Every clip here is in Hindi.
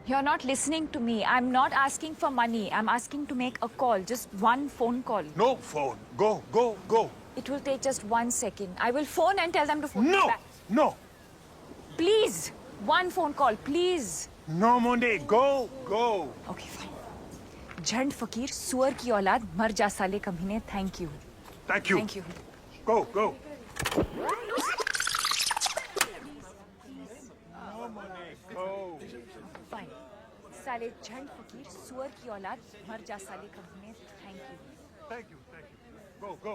You're not listening to me. I'm not asking for money. I'm asking to make a call. Just one phone call. No phone. Go, go, go. It will take just 1 second. I will phone and tell them to phone me No, back. no, Please. One phone call, please. no, Monday. Go, go. Okay, fine. झंड फकीर सुअर की औलाद मर जा साले कमीने. Thank you. Thank you. Thank you. Go, go. Go. Fine. साले झंड फकीर सुअर की औलाद मर जा साले कमीने. Thank you. Thank you, thank you. Go, go.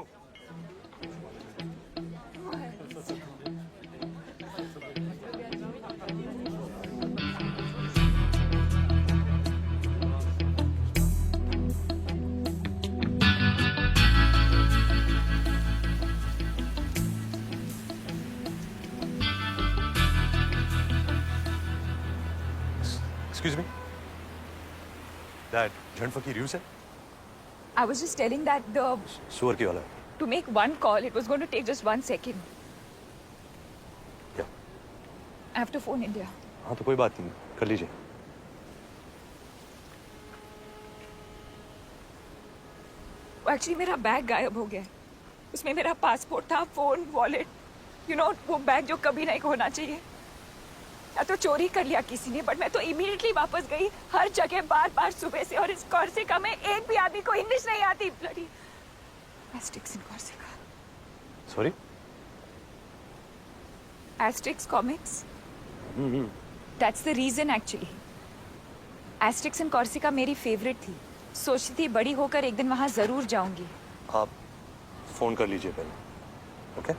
Excuse me? That Jhand Fakir you said? I was just telling that सुअर की औलाद. to make one call, it was going to take just 1 second. क्या? I have to phone India. हाँ तो कोई बात नहीं, कर लीजिए. एक्चुअली मेरा बैग गायब हो गया है. उसमें मेरा पासपोर्ट था, फोन, वॉलेट. वो बैग जो कभी नहीं होना चाहिए. या तो चोरी कर लिया किसी ने, बट मैं तो इमीडिएटली वापस गई. हर जगह बार बार सुबह से, और इस कॉर्सिका में एक भी आदमी को इंग्लिश नहीं आती. Bloody Asterix in Corsica. Sorry? Asterix comics. That's the reason actually. Asterix in Corsica मेरी फेवरेट थी. सोचती थी बड़ी होकर एक दिन वहां जरूर जाऊंगी. आप फोन कर लीजिए पहले. ओके?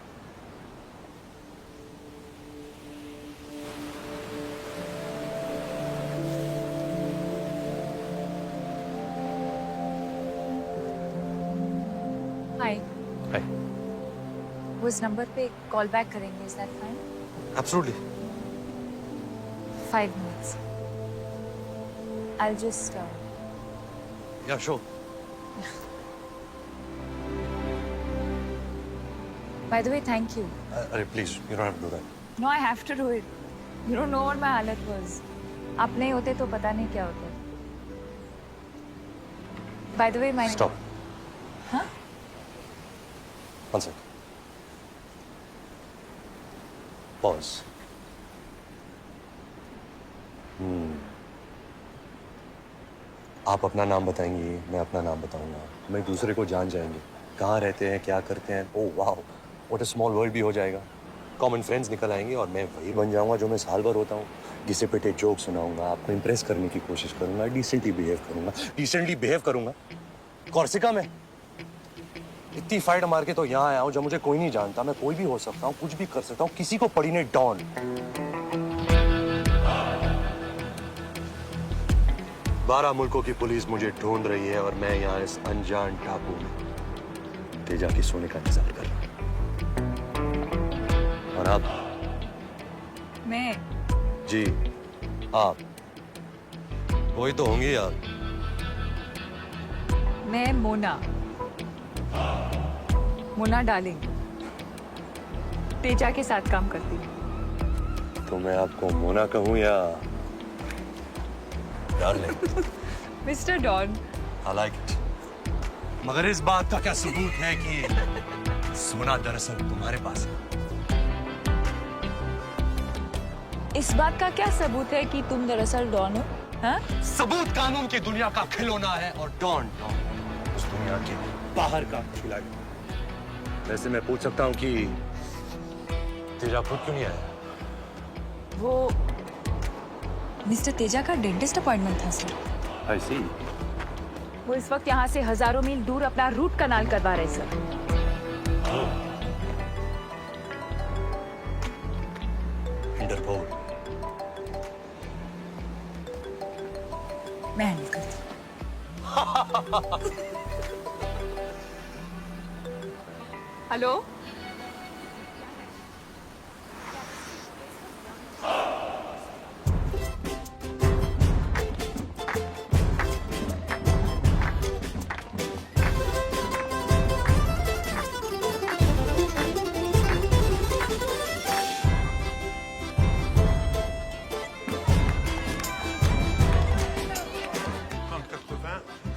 हाय. हाय. वो इस नंबर पे कॉल बैक करेंगे. Is that fine? Absolutely. 5 minutes. I'll just Yeah, sure. by the way, thank you. अरे please, you don't have to do that. No, I have to do it. You don't know what my हालत was. आप नहीं होते तो पता नहीं क्या होता. By the way, my Stop. Huh? One sec. Pause. आप अपना नाम बताएंगी, मैं अपना नाम बताऊंगा. हम एक दूसरे को जान जाएंगे. कहाँ रहते हैं, क्या करते हैं. ओह वाह, व्हाट अ स्मॉल वर्ल्ड भी हो जाएगा. कॉमन फ्रेंड्स निकल आएंगे और मैं वही बन जाऊंगा जो मैं साल भर होता हूँ. घिसे पिटे जोक सुनाऊंगा, आपको इम्प्रेस करने की कोशिश करूंगा, डिसेंटली बिहेव करूंगा. कॉर्सिका में इतनी फाइट मार के तो यहाँ आया हूँ जब मुझे कोई नहीं जानता. मैं कोई भी हो सकता हूँ, कुछ भी कर सकता हूँ. किसी को पड़ी नहीं डॉन. 12 मुल्कों की पुलिस मुझे ढूंढ रही है और मैं यहाँ इस अनजान टापू में तेजा की सोने का इंतजार कर रहा हूँ. और आप? मैं जी आप वही तो होंगी आप. मैं मोना डार्लिंग तेजा के साथ काम करती हूँ. तो मैं आपको मोना कहूँ या darling? Mister Don. I like it. मगर इस बात का क्या सबूत है कि सोना दरअसल तुम्हारे पास है? इस बात का क्या सबूत है कि तुम दरअसल डॉन हो? हाँ? सबूत कानून की दुनिया का खिलौना है और डॉन उस दुनिया के बाहर का खिलाड़ी. वैसे मैं पूछ सकता हूँ कि तेजा खुद क्यों नहीं आया? वो मिस्टर तेजा का डेंटिस्ट अपॉइंटमेंट था सर. I see. वो इस वक्त यहाँ से हजारों मील दूर अपना रूट कनाल करवा रहे सर. इंटरपोल. मैं हैंडल करती हूँ. Hello.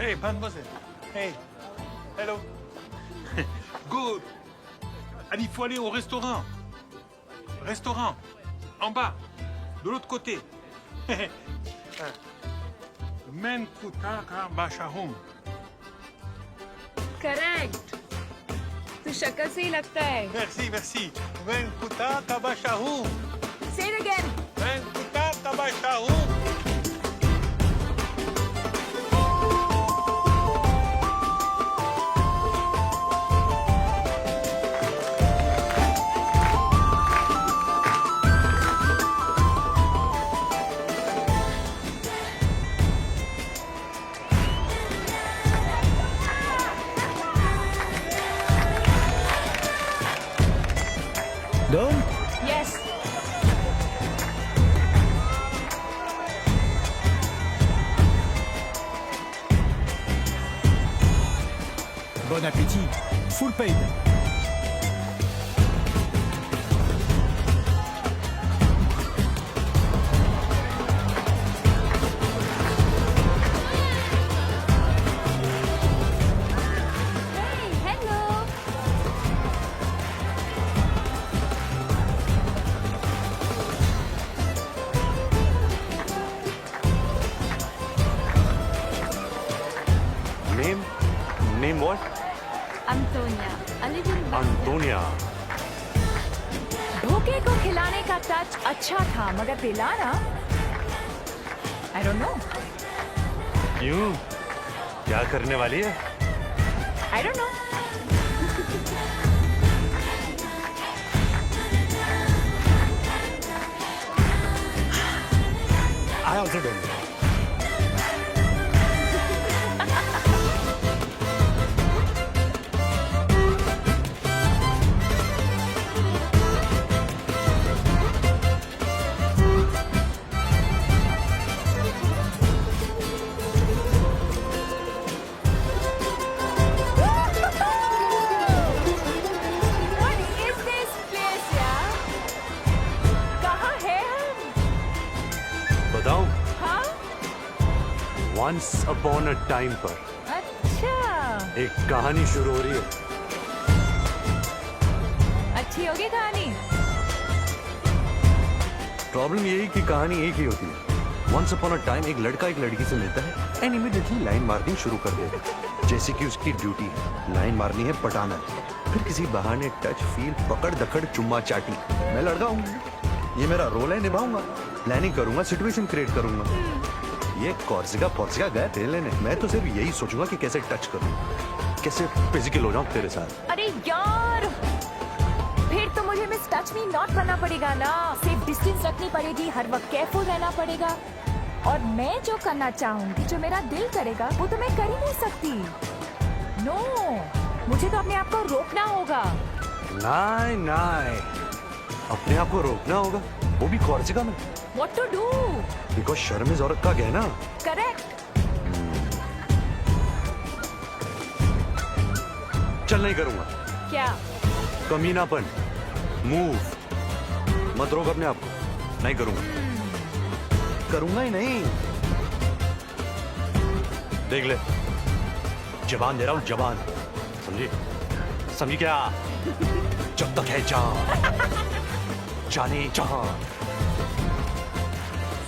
Hey, mademoiselle. Hey. Hello. Good. Allez, il faut aller au restaurant. Restaurant. En bas. De l'autre côté. Men kutaka bashahum. Correct तू शक्ल से ही लगता है Merci, merci. Men kutaka bashahum. से it again Men kutaka bashahum. Done? Yes Bon appétit. Full paid. Hello Name what? Antonia Aligarh Antonia. धोखे को खिलाने का टच अच्छा था मगर पिलाना आई डोंट नो क्यों? क्या करने वाली है? I don't know I also don't know. What is this place यार कहाँ है हम बताऊं? हाँ Once upon a time पर अच्छा एक कहानी शुरू हो रही है. अच्छी होगी कहानी प्रॉब्लम यही कि कहानी एक ही होती है. Once upon a time एक लड़का एक लड़की से मिलता है एंड इमीडिएटली लाइन मारनी शुरू कर देता है. जैसे कि उसकी ड्यूटी है, लाइन मारनी है, पटाना है. फिर किसी बहाने टच फील पकड़ दखड़ चुम्मा चाटी. मैं लड़का हूँ, ये मेरा रोल है, निभाऊंगा. प्लानिंग करूंगा, सिचुएशन क्रिएट करूंगा. ये कॉर्सिका फॉर्सिका गए थे लेने. मैं तो सिर्फ यही सोचूंगा कि कैसे टच करूं, कैसे फिजिकल हो जाऊं तेरे साथ. अरे यार फिर तो मुझे मिस टच मी नॉट करना पड़ेगा ना सिर्फ डिस्टेंस रखनी पड़ेगी हर वक्त केयरफुल रहना पड़ेगा और मैं जो करना चाहूंगी जो मेरा दिल करेगा वो तो मैं कर ही नहीं सकती नो मुझे तो अपने आप को रोकना होगा नहीं नहीं, अपने आप को रोकना होगा, वो भी कॉर्सिका में. व्हाट टू डू बिकॉज शर्म इज औरत का गहना. करेक्ट चल नहीं करूंगा. क्या कमीनापन, मूव मत रोक अपने आप को. नहीं करूंगा, करूंगा ही नहीं. देख ले, जबान दे रहा हूं, जबान. समझी? समझी क्या? जब तक है जान, जाने जहां.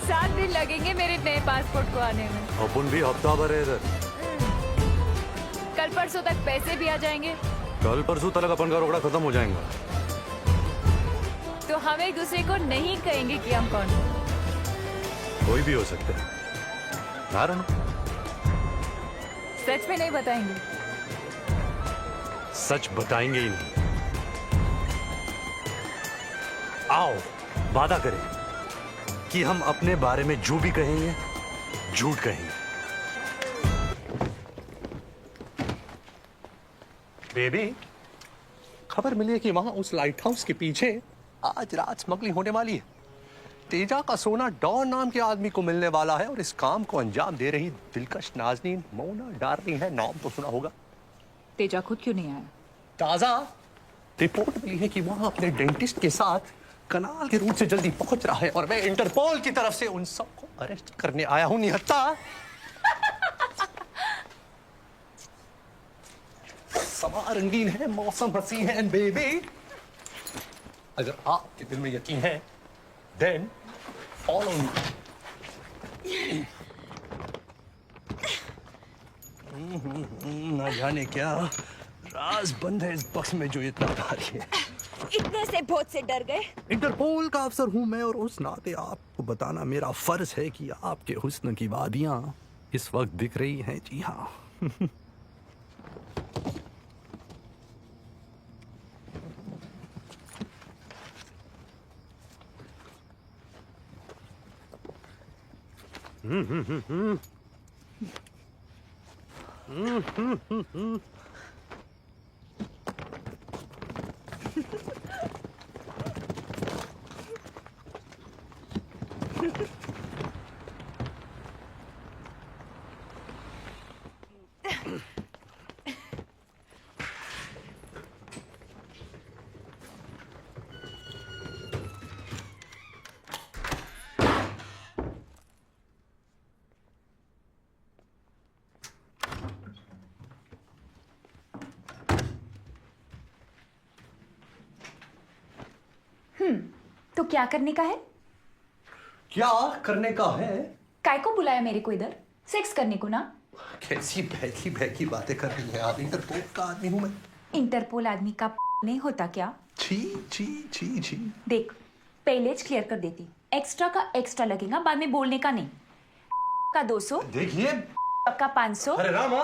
7 दिन लगेंगे मेरे नए पासपोर्ट को आने में अपन भी हफ्ता भर है इधर. कल परसों तक पैसे भी आ जाएंगे कल परसों तक अपन का रोकड़ा खत्म हो जाएगा. तो हम एक दूसरे को नहीं कहेंगे कि हम कौन हैं। कोई भी हो सकता है. I don't know. सच में नहीं बताएंगे सच बताएंगे ही नहीं. आओ वादा करें कि हम अपने बारे में जो भी कहेंगे झूठ कहेंगे. बेबी, खबर मिली है कि वहां उस लाइट हाउस के पीछे आज रात स्मगलिंग होने वाली है. तेजा का सोना डॉन नाम के आदमी को मिलने वाला है और इस काम को अंजाम दे रही दिलकश नाजनीन मोना डार्लिंग है. नाम तो सुना होगा. तेजा खुद क्यों नहीं आया? ताजा रिपोर्ट मिली है कि वहां अपने डेंटिस्ट के साथ कनाल के रूट से जल्दी पहुंच रहा है और मैं इंटरपोल की तरफ से उन सबको अरेस्ट करने आया हूं. निहत्ता समा रंगीन है, मौसम हसी है बेबी। अगर आपके दिल में यकीन है, then follow me. ना जाने क्या राज बंद है इस बक्स में जो इतना भारी है। इतने से बहुत से डर गए। इंटरपोल का अफसर हूं मैं और उस नाते आपको बताना मेरा फर्ज है कि आपके हुस्न की वादियां इस वक्त दिख रही हैं। जी हाँ। तो क्या करने का है? क्या करने का है? काय को बुलाया मेरे को इधर? सेक्स करने को ना? कैसी बहकी बहकी बातें कर रही है आप? इंटरपोल का आदमी हूं मैं। इंटरपोल आदमी का नहीं होता क्या? छी छी छी छी। देख, पहले क्लियर कर देती, एक्स्ट्रा का एक्स्ट्रा लगेगा, बाद में बोलने का नहीं। का 200 देखिए, का 500 अरे रामा,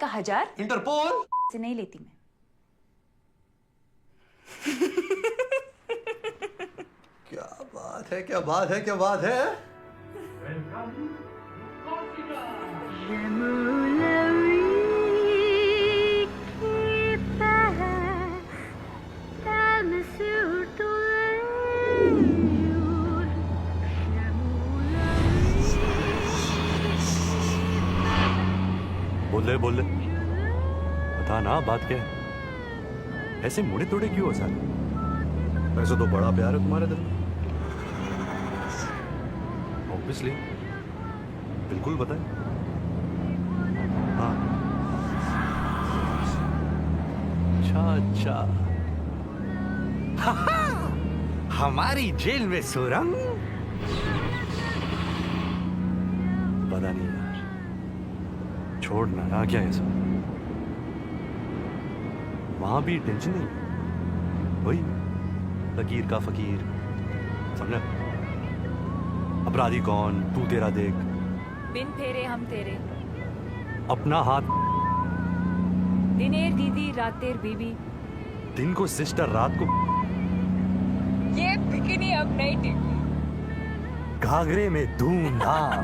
का 1000 इंटरपोल से नहीं लेती मैं। क्या बात है, क्या बात है, क्या बात है। बोल ले बता ना, बात क्या है? ऐसे मुड़े तोड़े क्यों हो सारे? वैसे तो बड़ा प्यार है तुम्हारे दिल में। ऑब्वियसली, बिल्कुल बताए। हाँ, अच्छा। हमारी जेल में सुरंग? पता नहीं यार, छोड़ना ना, क्या है सब? वहां भी टेंशन नहीं, वही लकीर का फकीर, समझा? अपराधी कौन, तू तेरा देख। बिन फेरे हम तेरे, अपना हाथ, दिनेर दीदी रातेर बीबी। दिन को सिस्टर, रात को ये बिकिनी अब नहीं टिकी। घाघरे में धूमधाम।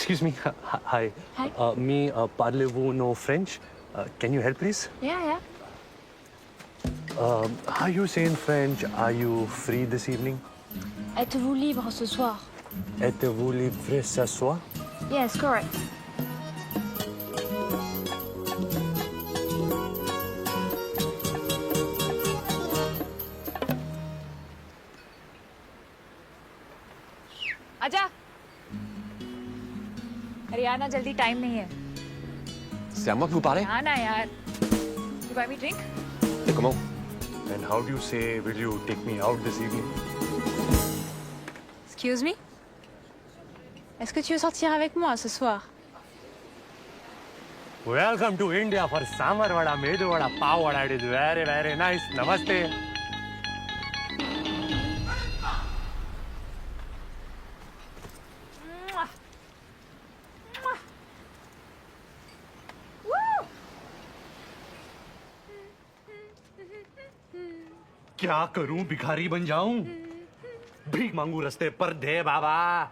Excuse me. Hi. Hi. Me, parlez-vous no French? Can you help, please? Yeah. How you say in French, are you free this evening? Êtes-vous libre ce soir? Êtes-vous libre ce soir? Yes, correct. आजा। अरे यार ना जल्दी टाइम नहीं है। C'est à moi que vous parlez? हाँ ना यार। You buy me drink? Et comment? And how do you say, will you take me out this evening? Excuse me? Est-ce que tu veux sortir avec moi ce soir? Welcome to India for Samar Vada, Medu Vada, Pav Vada. It is very, very nice. Namaste. क्या करूं, भिखारी बन जाऊं? भीख मांगू रस्ते पर, दे बाबा।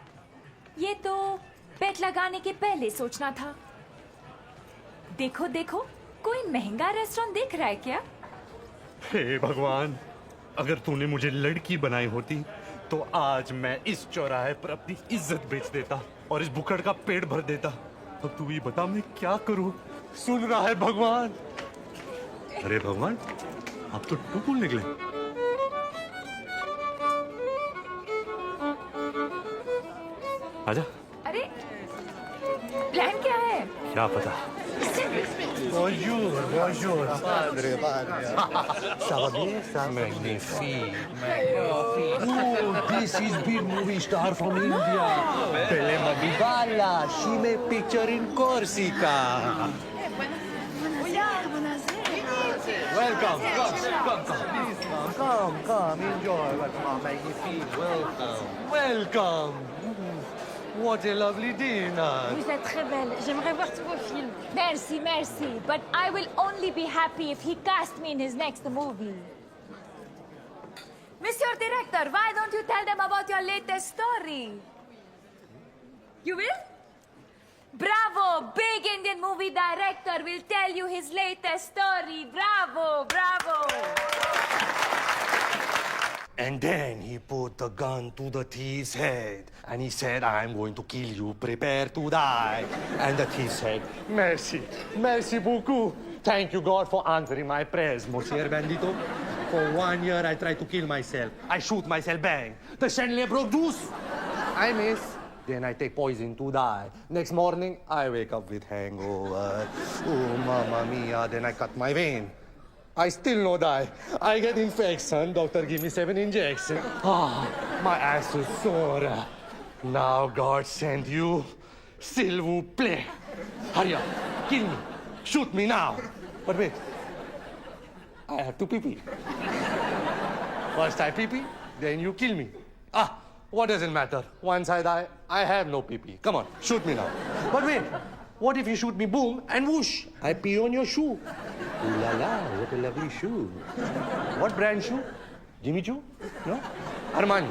ये तो बेट लगाने के पहले सोचना था। देखो देखो, कोई महंगा रेस्टोरेंट दिख रहा है क्या? हे भगवान, अगर तूने मुझे लड़की बनाई होती तो आज मैं इस चौराहे पर अपनी इज्जत बेच देता और इस बुकड़ का पेट भर देता। अब तू ही बता मैं क्या करूं? सुन रहा है भगवान? अरे भगवान, आप तो टुकुल निकले। आजा। अरे प्लान क्या है? क्या पता। Bonjour, bonjour. Padre, padre. Ça va bien, ça? Magnifique. Oh, this is big movie star from India. Pele Madubala. She made picture in Corsica. Welcome. Come. Enjoy. Magnifique. Welcome. What a lovely dinner. Vous êtes très belle. J'aimerais voir tous vos films. Merci. But I will only be happy if he cast me in his next movie. Mr. Director, why don't you tell them about your latest story? You will? Bravo! Big Indian movie director will tell you his latest story. Bravo! And then he put the gun to the thief's head and he said, I'm going to kill you, prepare to die. And the thief said, merci beaucoup. Thank you, God, for answering my prayers, Monsieur Bandito. For 1 year, I tried to kill myself. I shoot myself, bang. The chandelier broke loose. I miss. Then I take poison to die. Next morning, I wake up with hangover. Oh, mamma mia. Then I cut my vein. I still no die. I get infection. Doctor give me 7 injections. My ass is sore. Now God sent you. S'il vous plaît. Hurry up. Kill me. Shoot me now. But wait. I have to pee-pee. First I pee-pee, then you kill me. What does it matter? Once I die, I have no pee-pee. Come on, shoot me now. But wait. What if you shoot me, boom, and whoosh, I pee on your shoe? Ooh la la, what a lovely shoe. What brand shoe? Jimmy Choo? No? Armani.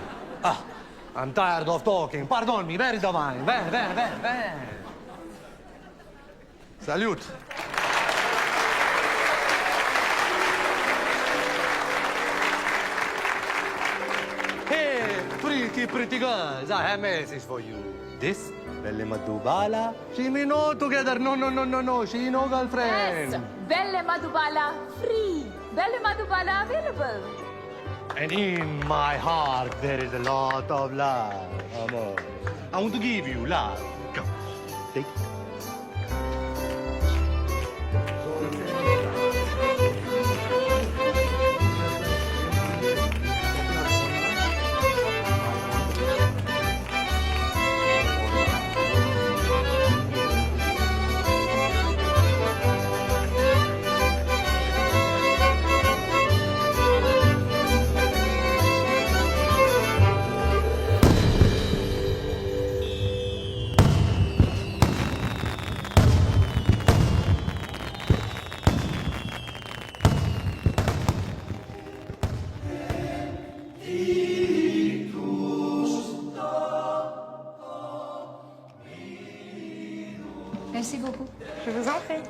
I'm tired of talking. Pardon me, where is the wine? Where? Salute. Hey, pretty girls, I have a message for you. This Belle Madubala, she me no together. No. She no girlfriend. Yes, Belle Madhubala free. Belle Madhubala available. And in my heart there is a lot of love, amor. I want to give you love. Come, take. Merci beaucoup. Je vous en prie.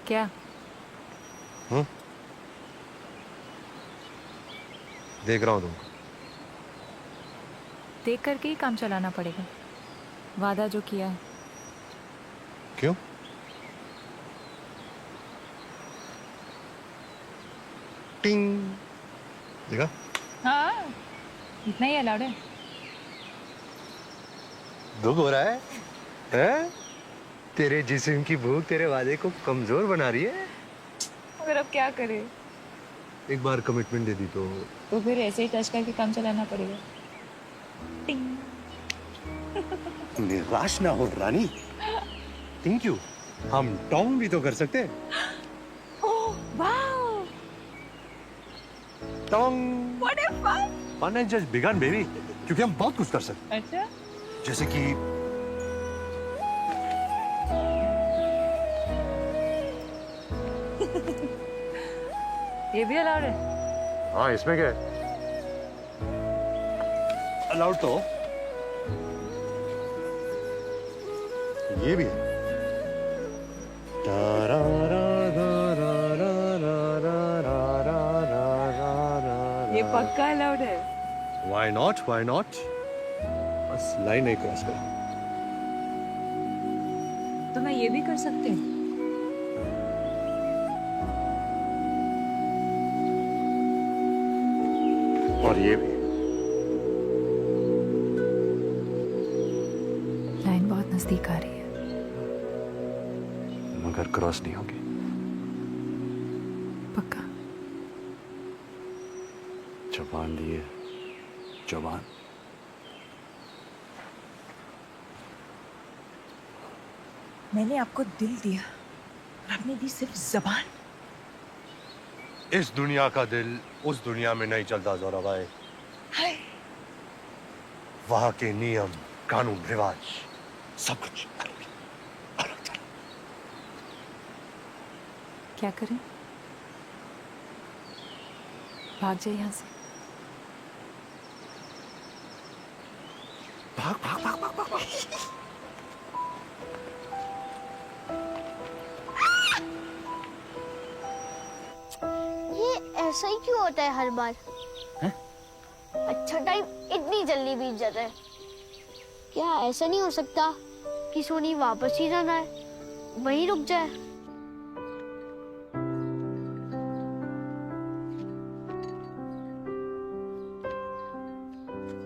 क्या? देख रहा हूँ तुमको। देख करके ही काम चलाना पड़ेगा। वादा जो किया है। क्यों? टिंग देखा? हाँ, इतना ही अलाउड है। दुख हो रहा है? हैं? तेरे जिस्म की भूख तेरे वादे को कमजोर बना रही है। मगर अब क्या करे? एक बार कमिटमेंट दे दी तो फिर ऐसे ही टच करके काम चलाना पड़ेगा। निराश ना हो रानी। Thank you. हम टॉम भी तो कर सकते हैं। Oh wow, Tom. What a fun. Fun has just begun baby. क्योंकि हम बहुत कुछ कर सकते हैं। अच्छा, जैसे कि ये भी अलाउड है? हाँ, इसमें क्या है? अलाउड तो ये भी है। ये पक्का अलाउड है। Why not? Why not? बस लाइन नहीं क्रॉस कर। तो मैं ये भी कर सकती हूँ। और ये भी। लाइन बहुत नजदीक आ रही है। मगर क्रॉस नहीं होगी। पक्का? जबान दी है, जबान। मैंने आपको दिल दिया और आपने दी सिर्फ जबान। इस दुनिया का दिल उस दुनिया में नहीं चलता जोरा भाई। हाय, वहां के नियम, कानून, रिवाज सब कुछ अलग चला। क्या करें? भाग जाए यहाँ से। भाग भाग भाग भाग भाग, भाग। ये ऐसा ही क्यों होता है हर बार? हैं? अच्छा टाइम इतनी जल्दी बीत जाता है। क्या ऐसा नहीं हो सकता कि सोनी वापस ही जाना है, वहीं रुक जाए?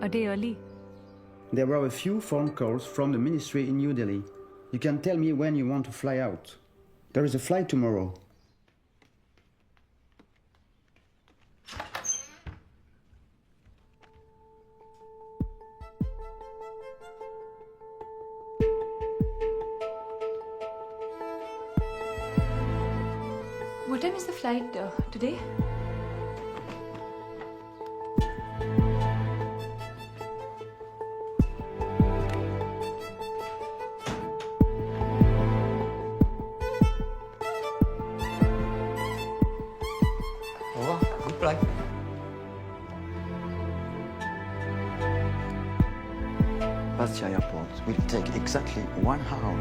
A day early. There were a few phone calls from the ministry in New Delhi. You can tell me when you want to fly out. There is a flight tomorrow. What time is the flight today? Wow, good flight. Bastia Airport will take exactly 1 hour.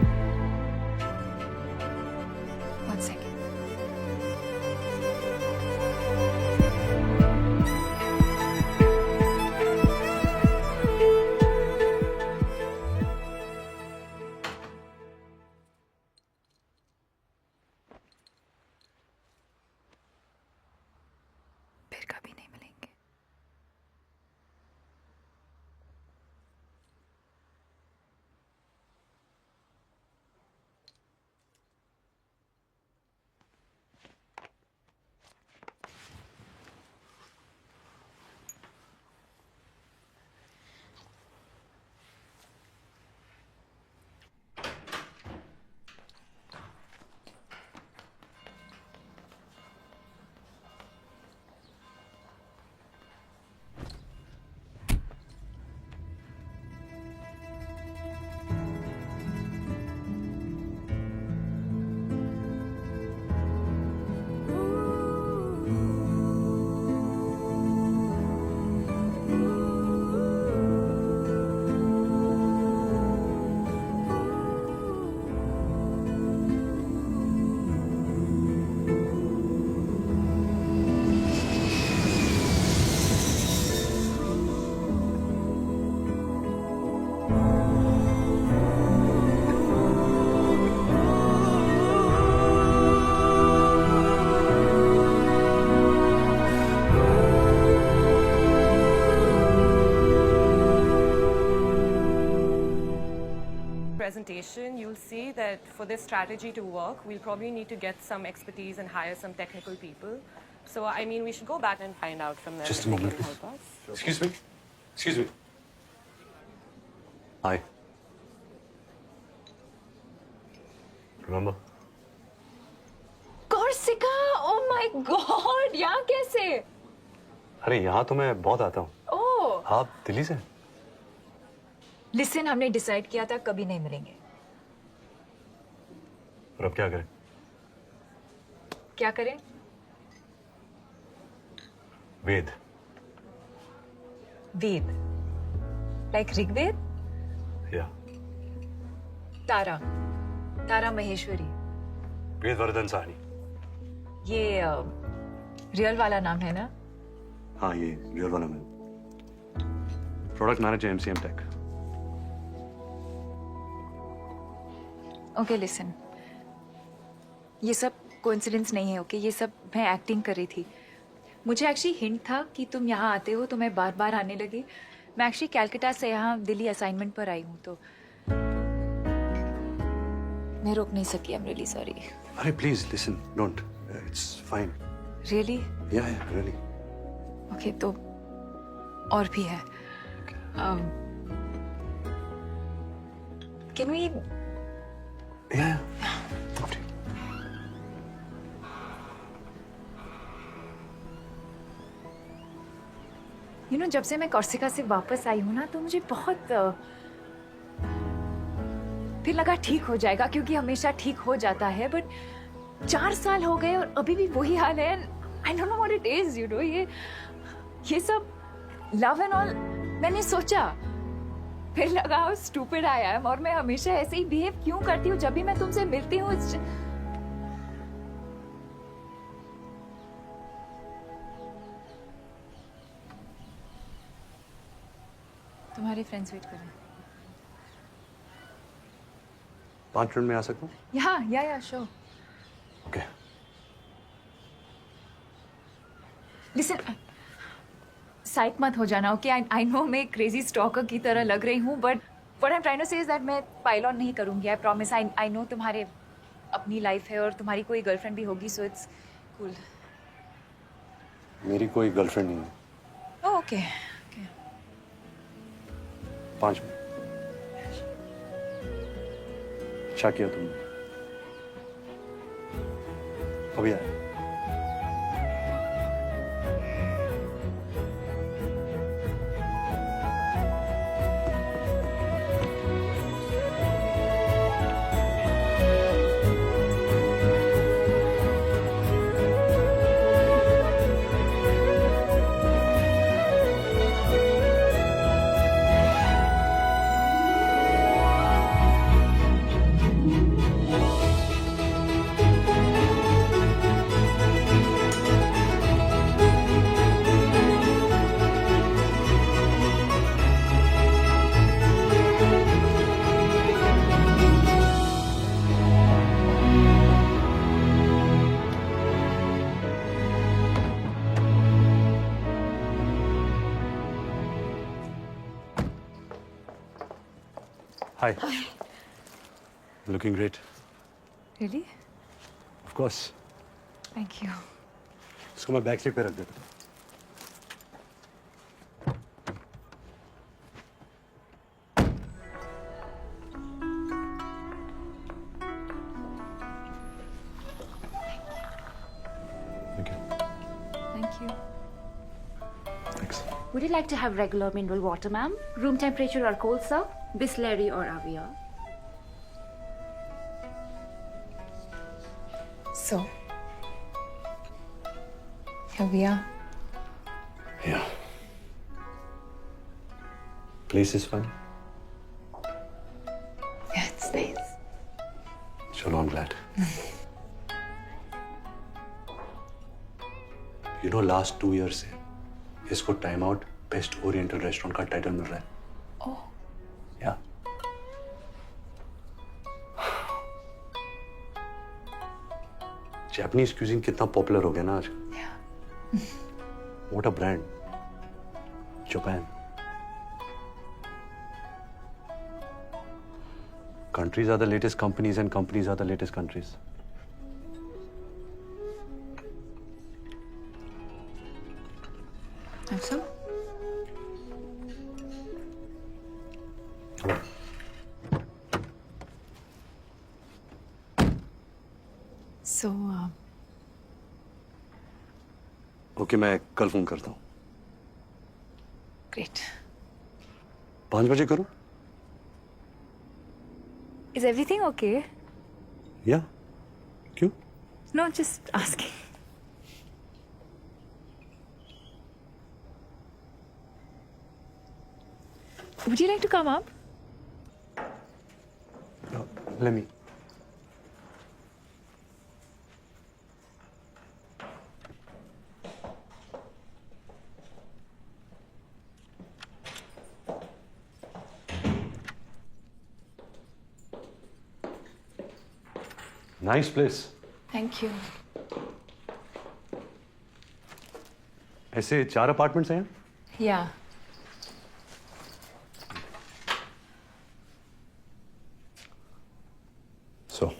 1 second. फिर कभी नहीं मिलेंगे. Presentation, you'll see that for this strategy to work, we'll probably need to get some expertise and hire some technical people. So, I mean, we should go back and find out from them Just if a they moment, can please. help us. Excuse me. Excuse me. Hi. Remember? Corsica! Oh my God! यहाँ कैसे? अरे यहाँ तो मैं बहुत आता हूँ. Oh! आप दिल्ली से? Listen, हमने डिसाइड किया था कभी नहीं मिलेंगे. और अब क्या करें? क्या करें? वेद. वेद. Like ऋग्वेद? या. तारा. तारा महेश्वरी. वेद वर्धन साहनी. ये रियल वाला नाम है ना? हाँ ये रियल वाला मैं. Product manager MCM tech. Okay listen, ये सब कोइंसिडेंस नहीं है. ओके ये सब मैं एक्टिंग कर रही थी. मुझे एक्चुअली हिंट था कि तुम यहाँ आते हो तो मैं बार बार आने लगी. मैं एक्चुअली कैलकाटा से यहाँ दिल्ली असाइनमेंट पर आई हूँ तो मैं रोक नहीं सकी. I am really sorry. अरे please listen, don't. It's fine. Really? Yeah really. Okay तो और भी है. Can we? Yeah. You know जब से मैं कॉर्सिका से वापस आई हूँ ना तो मुझे बहुत फिर लगा ठीक हो जाएगा क्योंकि हमेशा ठीक हो जाता है. बट 4 साल हो गए और अभी भी वही हाल है. I don't know what it is. You know ये सब लव एंड ऑल मैंने सोचा, फिर लगा स्टूपिड आई एम. और मैं हमेशा ऐसे ही बिहेव क्यों करती हूँ जब भी मैं तुमसे मिलती हूँ. तुम्हारे फ्रेंड्स वेट कर रहे हैं. 5 मिनट में आ सकता हूँ? या श्योर. ओके. लिसन, साइक मत हो जाना. ओके आई नो मैं क्रेजी स्टॉकर की तरह लग रही हूँ but what I am trying to say is that मैं पाइल ऑन नहीं करूँगी. I promise. आई नो तुम्हारे अपनी लाइफ है और तुम्हारी कोई गर्लफ्रेंड भी होगी सो इट्स कूल. मेरी कोई गर्लफ्रेंड नहीं है. ओके. 5 मिनट. अच्छा किया तुमने. अभी आया. Hi. Looking great. Really? Of course. Thank you. इसको मैं बैक सीट पे रख देता हूँ. Thank you. Thank you. Thanks. Would you like to have regular mineral water, ma'am? Room temperature or cold, sir? Bisleri or Avia? So, here we are. Yeah. Place is fun. Yeah, it's nice. Chalo, I'm glad. You know, last 2 years से इसको time out best oriental restaurant का टाइटल मिल रहा है. Oh, या जापानीज क्यूजिन कितना पॉपुलर हो गया ना आज. yeah. What a brand. Japan. Countries are the latest companies and companies are the latest countries. Have some? So, okay, मैं कल फोन करता हूँ. great. 5 बजे करूँ? Is everything okay? या क्यों? No, just asking. Would you like to come up? Let me. Nice place. Thank you. ऐसे 4 अपार्टमेंट्स हैं. Yeah. So.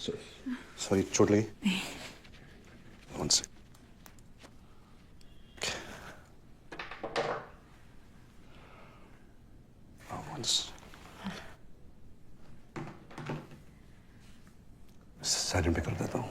So. Sorry, चोट लगी. One sec. साइलेंट पे कर देता हूँ.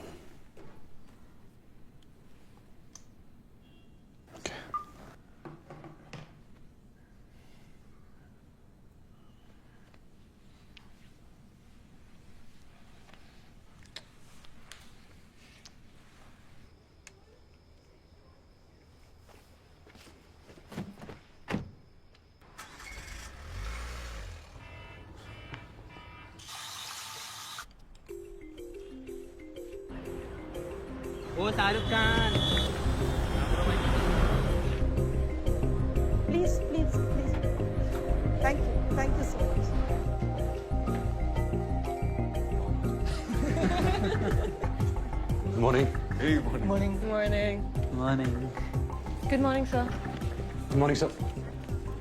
Oh Shahrukh Khan. Please, please, please. Thank you so much. Good morning. Hey, morning. Morning. Morning. Morning. Good morning, sir. Good morning, sir.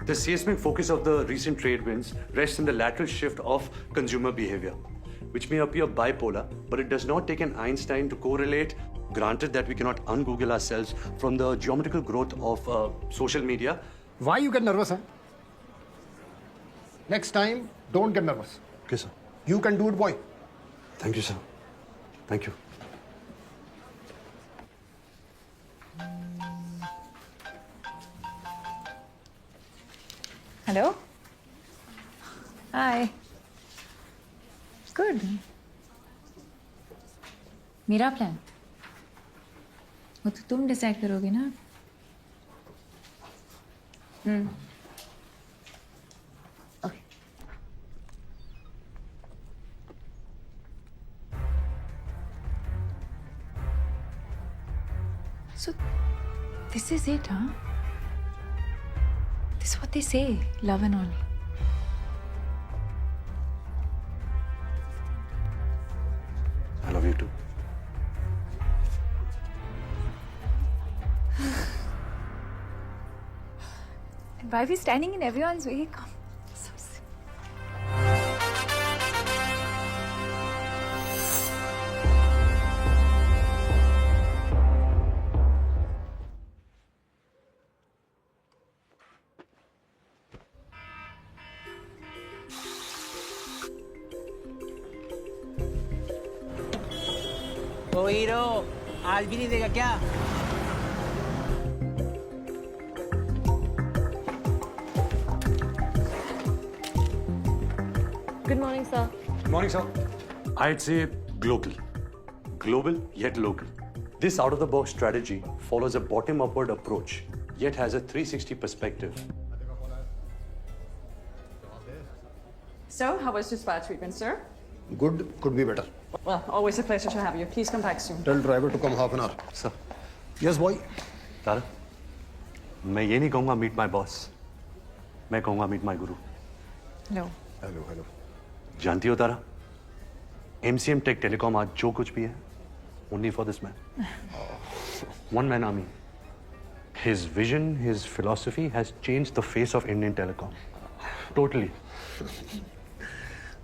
The seismic focus of the recent trade winds rests in the lateral shift of consumer behavior, which may appear bipolar, but it does not take an Einstein to correlate. Granted that we cannot un-Google ourselves from the geometrical growth of social media. Why you get nervous, huh? Next time, don't get nervous. Okay, sir. You can do it, boy. Thank you, sir. Thank you. Hello? Hi. Good. मेरा प्लान वो तो तुम डिसाइड करोगे ना. Okay. So, this is it, huh? This is what they say, love and all. You too. And why are we standing in everyone's way? Come. So silly. O hero आज भी नहीं देगा क्या? Good morning, sir. Morning, sir. I'd say global. Global, yet local. This out-of-the-box strategy follows a bottom-upward approach, yet has a 360 perspective. So, how was your spa treatment, sir? Good, could be better. Well, always a pleasure to have you. Please come back soon. Tell driver to come half an hour. Sir. Yes, boy. तारा, मैं ये नहीं कहूँगा meet my boss. मैं कहूँगा meet my guru. No. Hello, hello. जानती हो तारा? MCM Tech Telecom आज जो कुछ भी है, only for this man. One man army. His vision, his philosophy has changed the face of Indian telecom. Totally.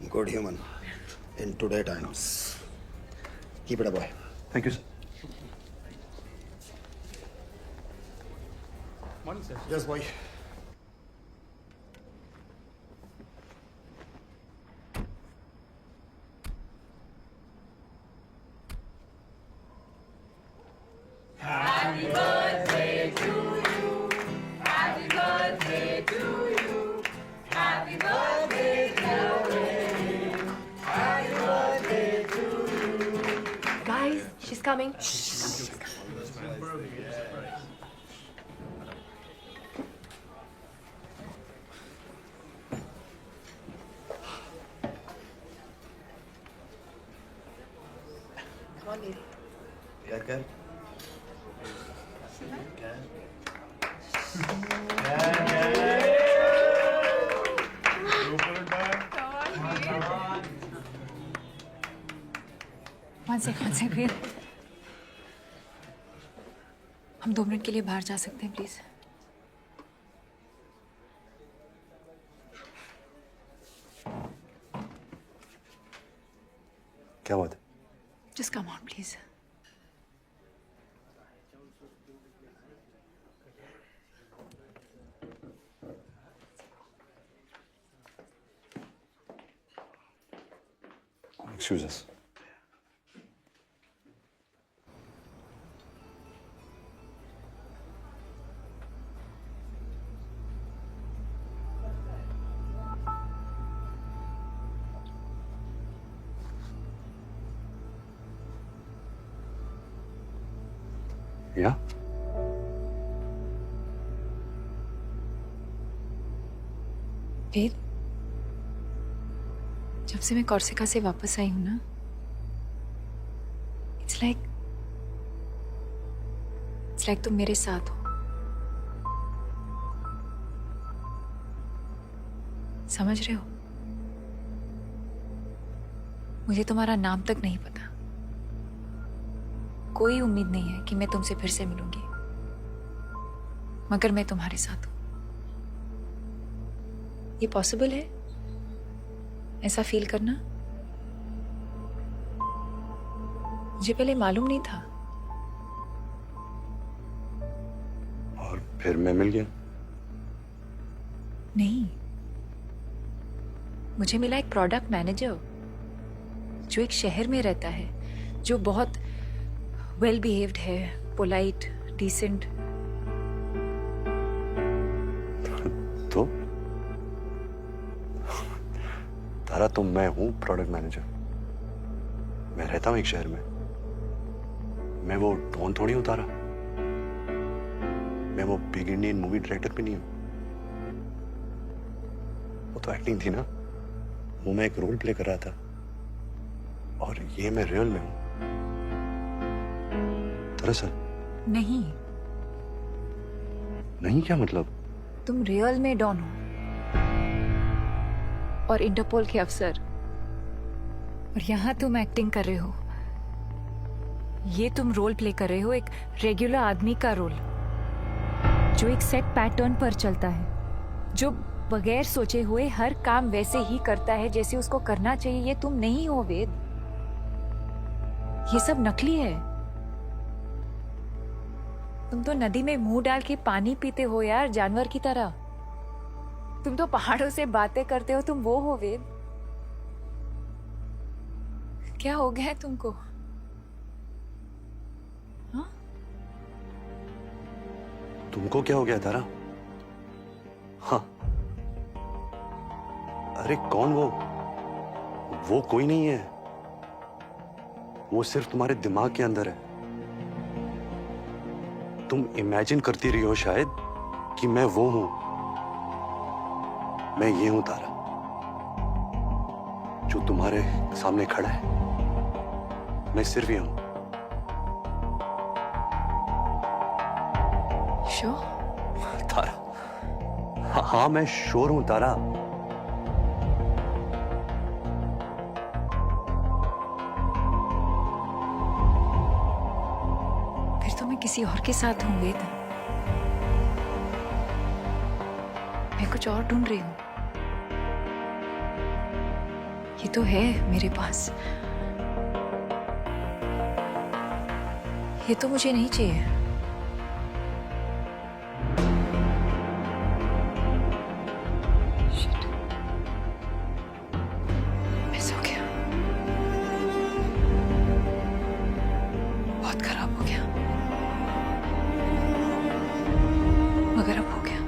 Good human. In today times. Keep it up, boy. Thank you, sir. Morning, sir. Yes, boy. Guys, she's coming. क्या कर? One second, wait. हम 2 मिनट के लिए बाहर जा सकते हैं, प्लीज? क्या बात है? Just come on, please. Excuse us. Yeah? वेद, जब से मैं कॉर्सिका से वापस आई हूं ना, इट्स लाइक तुम मेरे साथ हो। समझ रहे हो? मुझे तुम्हारा नाम तक नहीं पता। कोई उम्मीद नहीं है कि मैं तुमसे फिर से मिलूंगी, मगर मैं तुम्हारे साथ हूं। ये पॉसिबल है ऐसा फील करना? मुझे पहले मालूम नहीं था। और फिर मैं मिल गया? नहीं, मुझे मिला एक प्रोडक्ट मैनेजर जो एक शहर में रहता है, जो बहुत वेल बिहेव्ड है, पोलाइट, डिसेंट। तो तारा, तो मैं हूं प्रोडक्ट मैनेजर। मैं रहता हूं एक शहर में। मैं वो डॉन थोड़ी हूं तारा। मैं वो बिग इंडियन मूवी डायरेक्टर भी नहीं हूं। वो तो एक्टिंग थी ना, वो मैं एक रोल प्ले कर रहा था, और ये मैं रियल में हूं। दरअसल नहीं। नहीं क्या मतलब? तुम रियल में डॉन हो और इंटरपोल के अफसर, और यहां तुम एक्टिंग कर रहे हो ये तुम रोल प्ले कर रहे हो एक रेगुलर आदमी का रोल, जो एक सेट पैटर्न पर चलता है, जो बगैर सोचे हुए हर काम वैसे ही करता है जैसे उसको करना चाहिए। ये तुम नहीं हो वेद, ये सब नकली है। तुम तो नदी में मुंह डाल के पानी पीते हो यार, जानवर की तरह। तुम तो पहाड़ों से बातें करते हो, तुम वो हो वेद। क्या हो गया है तुमको? हाँ? तुमको क्या हो गया तारा? हाँ, अरे कौन वो? वो कोई नहीं है, वो सिर्फ तुम्हारे दिमाग के अंदर है। तुम इमेजिन करती रही हो शायद कि मैं वो हूं। मैं ये हूं तारा, जो तुम्हारे सामने खड़ा है। मैं सिर्फ ये हूं। श्योर? तारा, हाँ मैं श्योर हूं तारा। फिर तो मैं किसी और के साथ हूँ वेद। मैं कुछ और ढूंढ रही हूँ। ये तो है मेरे पास, ये तो मुझे नहीं चाहिए। Shit. मिस हो गया, बहुत खराब हो गया, मगर अब हो गया।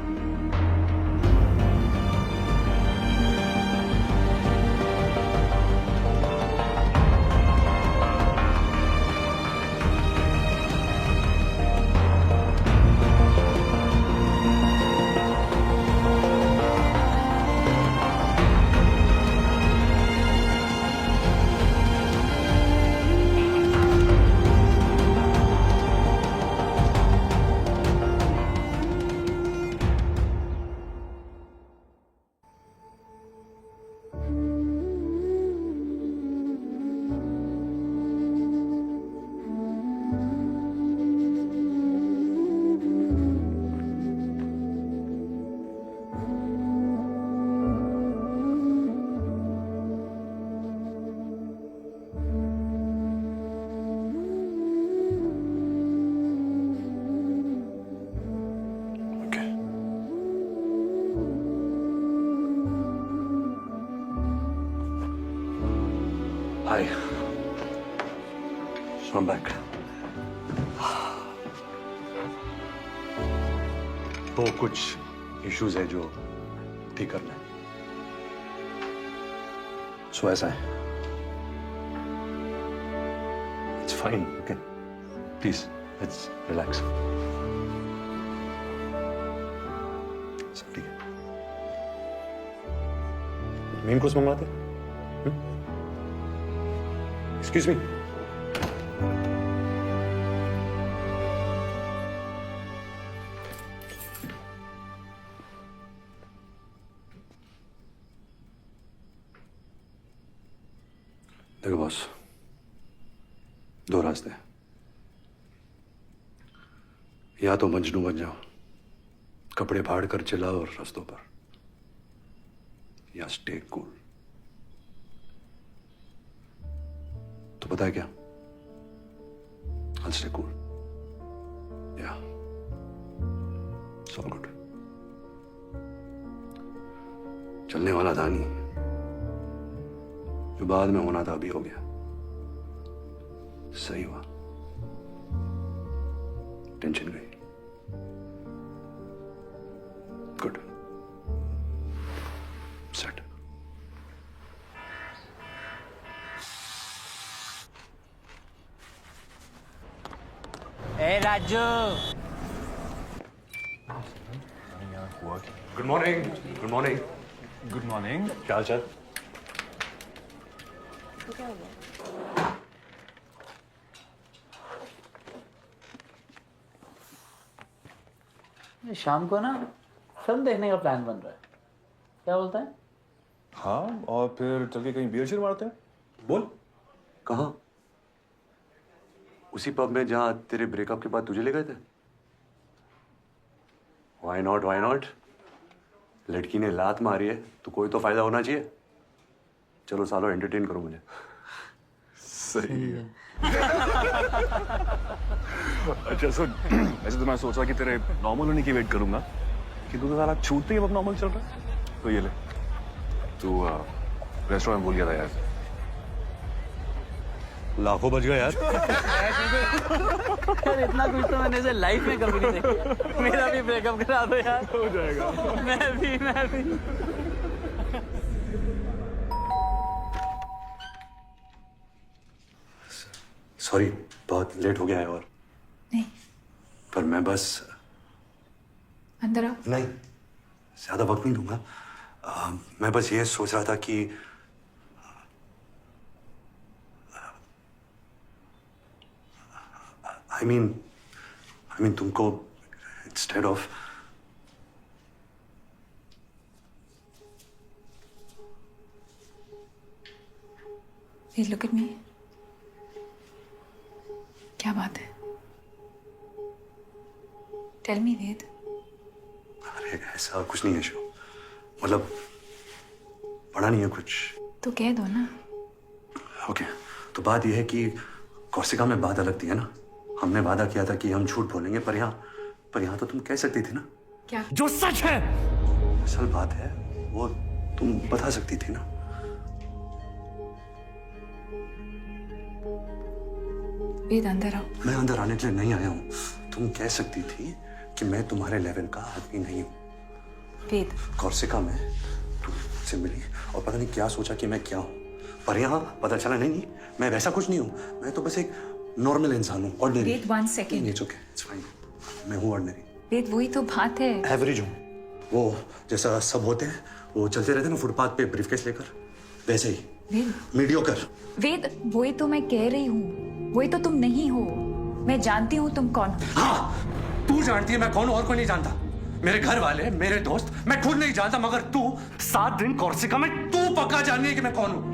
Hi. So I'm back. तो कुछ इश्यूज है जो ठीक करना है। सो ऐसा है। It's fine. Okay. Please, let's relax. सब ठीक है। मेन कोर्स मंगवाते हैं? Excuse me. देखो बॉस, दो रास्ते हैं। या तो मजनू बन जाओ, कपड़े फाड़ कर चिल्लाओ रास्तों पर, या स्टे कूल। तो पता है क्या? I'll stay cool. Yeah. It's all good. चलने वाला था नहीं, जो बाद में होना था अभी हो गया। सही हुआ, टेंशन गई। Good, set. ए Raju, good morning. Good morning. Good morning. क्या हाल चाल? शाम को ना फिल्म देखने का प्लान बन रहा है, क्या बोलता है? हाँ, और फिर चल के कहीं बियर शियर मारते हैं। बोल, कहाँ? उसी पब में जहाँ तेरे ब्रेकअप के बाद तुझे ले गए थे? Why not? Why not? लड़की ने लात मारी है तो कोई तो फायदा होना चाहिए। चलो सालो एंटरटेन करो मुझे। सही है। अच्छा सुन, वैसे तो मैं सोच रहा कि तेरे नॉर्मल होने की वेट करूंगा, कि तू तो साला छूटते ही अब नॉर्मल चल रहा है। तो ये ले, तू रेस्टोरेंट भूल गया था यार। लाखों बच गए यार। यार इतना कुछ तो मैंने इसे लाइफ में कभी नहीं देखा। मेरा भी ब्रेकअप करा दो यार। हो जाएगा। मैं भी। सॉरी, बहुत लेट हो गया है। और नहीं, पर मैं बस अंदर आओ। नहीं, ज्यादा वक्त नहीं दूंगा। मैं बस ये सोच रहा था कि I mean तुमको instead of Hey, look at me. क्या बात है? Tell me, Ved. अरे ऐसा कुछ नहीं है शो, मतलब पढ़ा नहीं है कुछ। तो कह दो ना। ओके, तो बात यह है कि कोर्सिका में बात अलग थी है ना। हमने वादा किया था कि हम झूठ बोलेंगे, पर यहाँ तो तुम कह सकती थी ना। क्या? जो सच है। असल बात है वो तुम बता सकती थी ना। वेद अंदर आओ। मैं अंदर आने के लिए नहीं आया हूँ। तुम कह सकती थी कि मैं तुम्हारे लेवल का आदमी नहीं हूँ। वेद, कोर्सिका में तुम मुझसे मिली और पता नहीं क्या सोचा कि मैं क्या हूँ, पर यहाँ पता चला नहीं, मैं वैसा कुछ नहीं हूँ। मैं तो बस एक नॉर्मल इंसान हूँ, ordinary. Ved, 1 second. It's okay, it's fine. मैं हूँ ऑर्डिनरी। वेद, वही तो बात है। एवरेज हूँ, वो जैसा सब होते हैं, वो चलते रहते हैं ना फुटपाथ पे ब्रीफकेस लेकर, वैसे ही। वेद, मीडियोकर। वेद, वही तो मैं कह रही हूँ, वही तो तुम नहीं हो। मैं जानती हूँ तुम कौन हो। हाँ, तू जानती है मैं कौन हूँ, और कोई नहीं जानता। मेरे घर वाले, मेरे दोस्त, मैं खुद नहीं जानता, मगर तू 7 दिन कोर्सिका में तू पक्का जाननी है कि मैं कौन हूँ।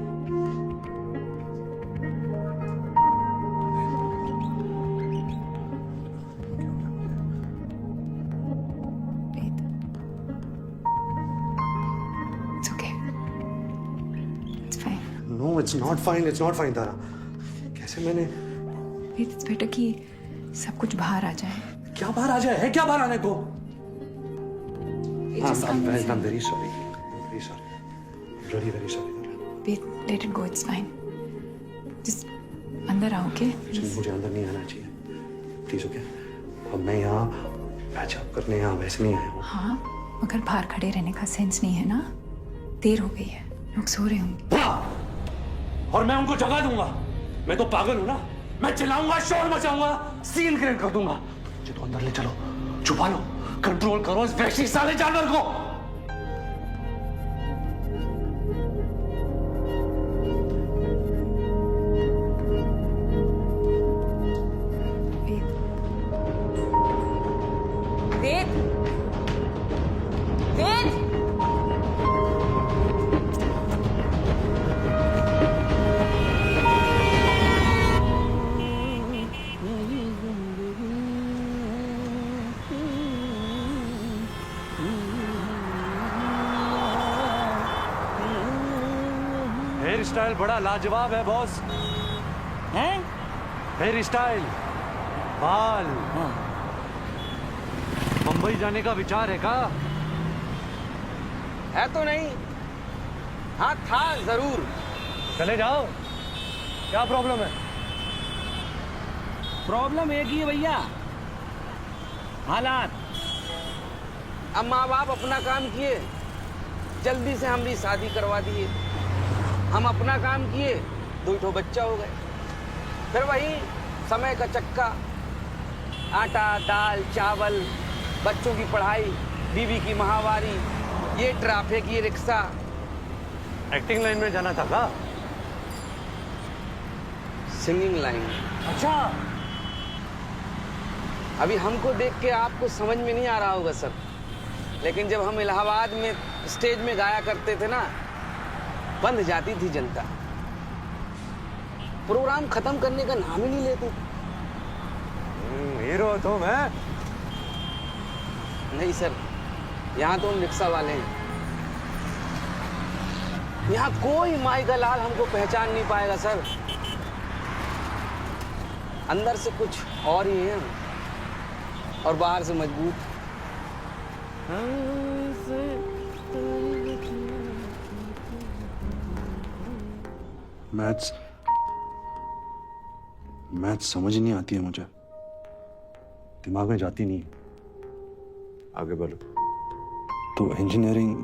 It's okay. It's fine. No, it's not fine. It's not fine, तारा। कैसे मैंने? वेद, it's better कि सब कुछ बाहर आ जाए। क्या बाहर आ जाए? है क्या बाहर आने को? I'm very sorry. Very sorry. Really very sorry. Wait, let it go. It's fine. Just अंदर आओ, okay? मुझे अंदर नहीं आना चाहिए, प्लीज। ओके, अब मैं यहाँ पैचअप करने यहाँ वैसे नहीं आया हूँ। हाँ, मगर बाहर खड़े रहने का सेंस नहीं है ना। देर हो गई है, लोग सो रहे होंगे। और मैं उनको जगा दूंगा। मैं तो पागल हूँ ना। मैं चिल्लाऊंगा, शोर मचाऊंगा, सीन क्रिएट कर दूंगा। मुझे तो अंदर ले चलो, छुपा लो, कंट्रोल करो इस वैसी साले जानवर को। वेद, वेद, हेयर स्टाइल बड़ा लाजवाब है बॉस। हैं? हेयर स्टाइल, बाल। मुंबई जाने का विचार है का? है तो नहीं, हाँ था जरूर। चले जाओ, क्या प्रॉब्लम है? प्रॉब्लम एक ही है भैया, हालात। अब माँ बाप अपना काम किए, जल्दी से हमारी शादी करवा दिए। हम अपना काम किए, 2 बच्चा हो गए। फिर वही समय का चक्का, आटा दाल चावल, बच्चों की पढ़ाई, बीवी की माहवारी, ये ट्रैफिक, ये रिक्शा। एक्टिंग लाइन में जाना था का? Singing line. अच्छा, अभी हमको देख के आपको समझ में नहीं आ रहा होगा सर, लेकिन जब हम इलाहाबाद में स्टेज में गाया करते थे ना, बंध जाती थी जनता। प्रोग्राम खत्म करने का नाम ही नहीं लेते। हीरो तुम है? नहीं सर, यहाँ तो हम रिक्शा वाले हैं। यहाँ कोई माई का लाल हमको पहचान नहीं पाएगा सर। अंदर से कुछ और ही है और बाहर से मजबूत। मैथ्स समझ नहीं आती है मुझे, दिमाग में जाती नहीं है। आगे बढ़ो। तो इंजीनियरिंग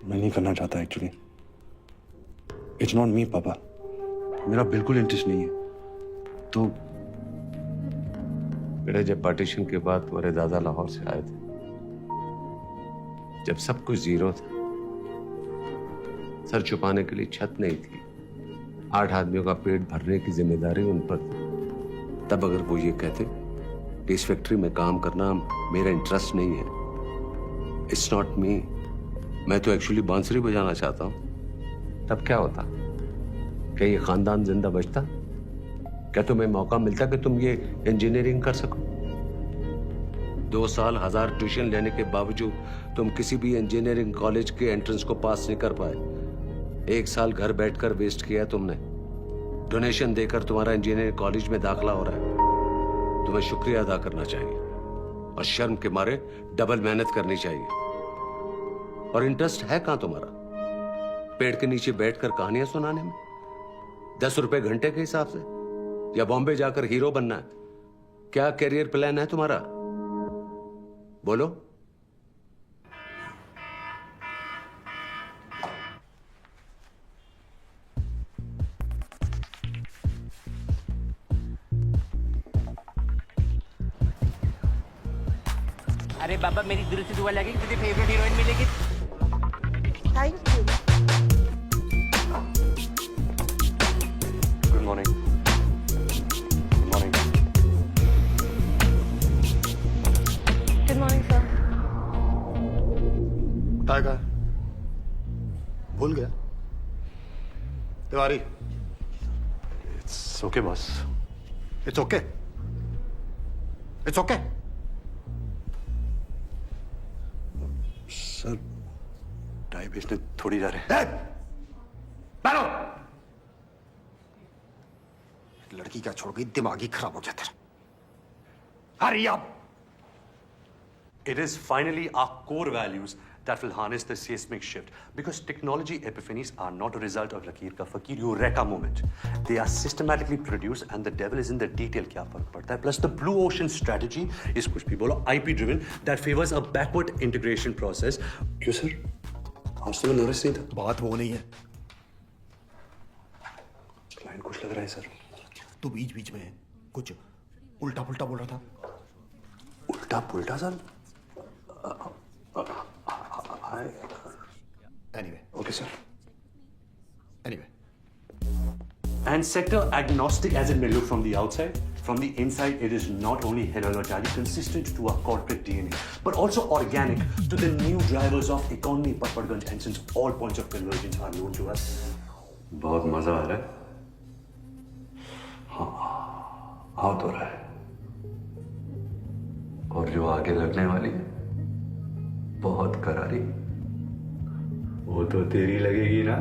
मैं नहीं करना चाहता एक्चुअली। इट्स नॉट मी पापा, मेरा बिल्कुल इंटरेस्ट नहीं है। तो बेटा, जब पार्टीशन के बाद तुम्हारे दादा लाहौर से आए थे, जब सब कुछ जीरो था, सर छुपाने के लिए छत नहीं थी, 8 आदमियों का पेट भरने की जिम्मेदारी उन पर थी, तब अगर वो ये कहते कि इस फैक्ट्री में काम करना मेरा इंटरेस्ट नहीं है, इट्स नॉट मी, मैं तो एक्चुअली बांसुरी बजाना चाहता हूं, तब क्या होता? क्या ये खानदान जिंदा बचता? क्या तुम्हें मौका मिलता कि तुम ये इंजीनियरिंग कर सको? 2 साल 1000 ट्यूशन लेने के बावजूद तुम किसी भी इंजीनियरिंग कॉलेज के एंट्रेंस को पास नहीं कर पाए। 1 साल घर बैठकर वेस्ट किया तुमने। डोनेशन देकर तुम्हारा इंजीनियरिंग कॉलेज में दाखला हो रहा है। तुम्हें शुक्रिया अदा करना चाहिए और शर्म के मारे डबल मेहनत करनी चाहिए। और इंटरेस्ट है कहां तुम्हारा? पेड़ के नीचे बैठकर कहानियां सुनाने में, 10 रुपए घंटे के हिसाब से, या बॉम्बे जाकर हीरो बनना है? क्या करियर प्लान है तुम्हारा? बोलो। अरे बाबा, मेरी दिल से दुआ लगी, तुझे फेवरेट हीरोइन मिलेगी। Thank you. Good morning. Good morning. Good morning, sir. Tiger भूल गया? Tiwari, it's okay boss. It's okay, it's okay. Sir, tie बेचने थोड़ी जा रहे हैं। बैठो। लड़की क्या छोड़ गई, दिमाग ही खराब हो गया तेरा। Hurry up. It is finally our core values that will harness the seismic shift, because technology epiphanies are not a result of Lakir ka Fakir Eureka moment. They are systematically produced, and the devil is in the detail. क्या फर्क पड़ता है? Plus the blue ocean strategy is कुछ भी बोलो IP driven that favors a backward integration process. क्यों सर? आज तो मैं नोटिस नहीं था। बात वो नहीं है। क्लाइंट कुछ लग रहा है सर। तू बीच बीच में कुछ उल्टा पुल्टा बोल रहा था। उल्टा पुल्टा sir? Anyway. Okay, sir. Anyway. And sector agnostic as it may look from the outside, from the inside, it is not only heterogeneity consistent to our corporate DNA, but also organic to the new drivers of economy, Patparganj, and since all points of convergence are known to us. बहुत मजा आ रहा है। हाँ, आ तो रहा है। और जो आगे लगने वाली है, बहुत करारी, वो तो तेरी लगेगी ना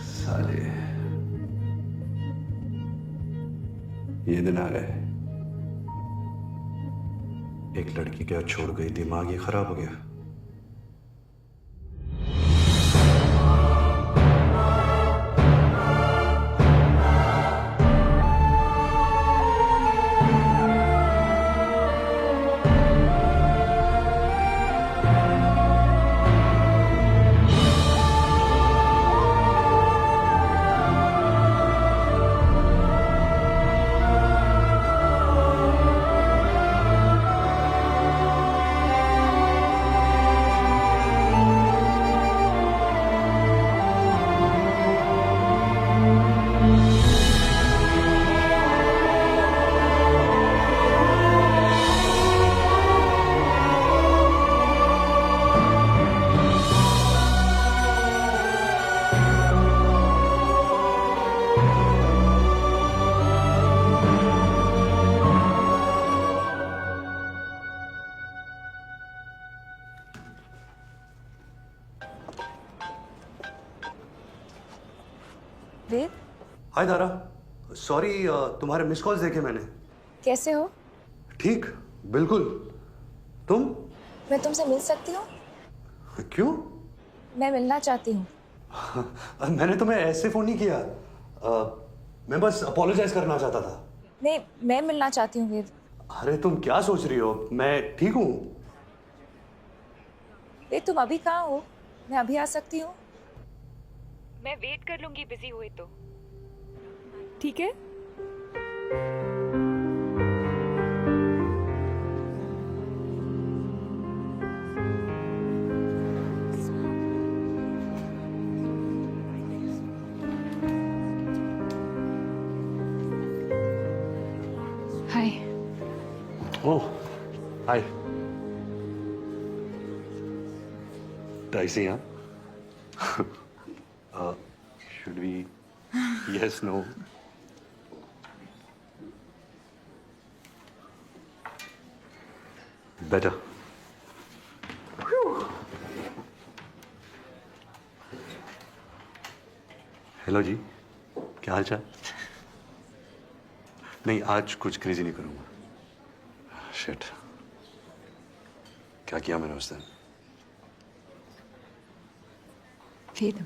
साले। ये दिन आ गए। एक लड़की क्या छोड़ गई, दिमाग ही खराब हो गया। वेद, हाय दारा, सॉरी तुम्हारे मिस कॉल्स देखे मैंने। कैसे हो? ठीक, बिल्कुल। तुम? मैं तुमसे मिल सकती हूँ? क्यों? मैं मिलना चाहती हूँ। मैंने तुम्हें ऐसे फोन नहीं किया। मैं बस अपोलोजाइज करना चाहता था। नहीं, मैं मिलना चाहती हूँ वेद। अरे तुम क्या सोच रही हो, मैं ठीक हूँ। वेद, तुम अभी कहाँ हो? मैं अभी आ सकती हूँ? मैं वेट कर लूंगी बिजी हुए तो, ठीक है? Hi. Oh, hi. Dicey, huh? Should we? Yes, no. Better. Hello ji, क्या हाल चाल? नहीं, आज कुछ क्रेजी नहीं करूंगा। शिट, क्या किया मैंने उस दिन? वेद,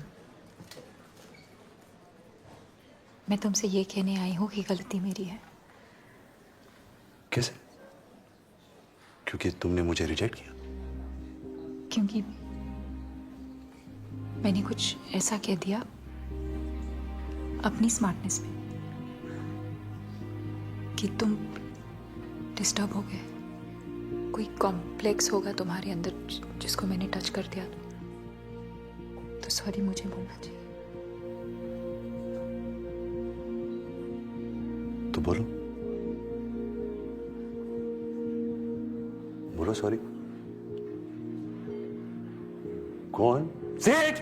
मैं तुमसे ये कहने आई हूँ कि गलती मेरी है। कैसे? क्योंकि तुमने मुझे रिजेक्ट किया? क्योंकि मैंने कुछ ऐसा कह दिया अपनी स्मार्टनेस में कि तुम डिस्टर्ब हो गए। कोई कॉम्प्लेक्स होगा तुम्हारे अंदर जिसको मैंने टच कर दिया, तो सॉरी मुझे बोलना चाहिए। तो बोलो, बोलो सॉरी। कौन? Say it!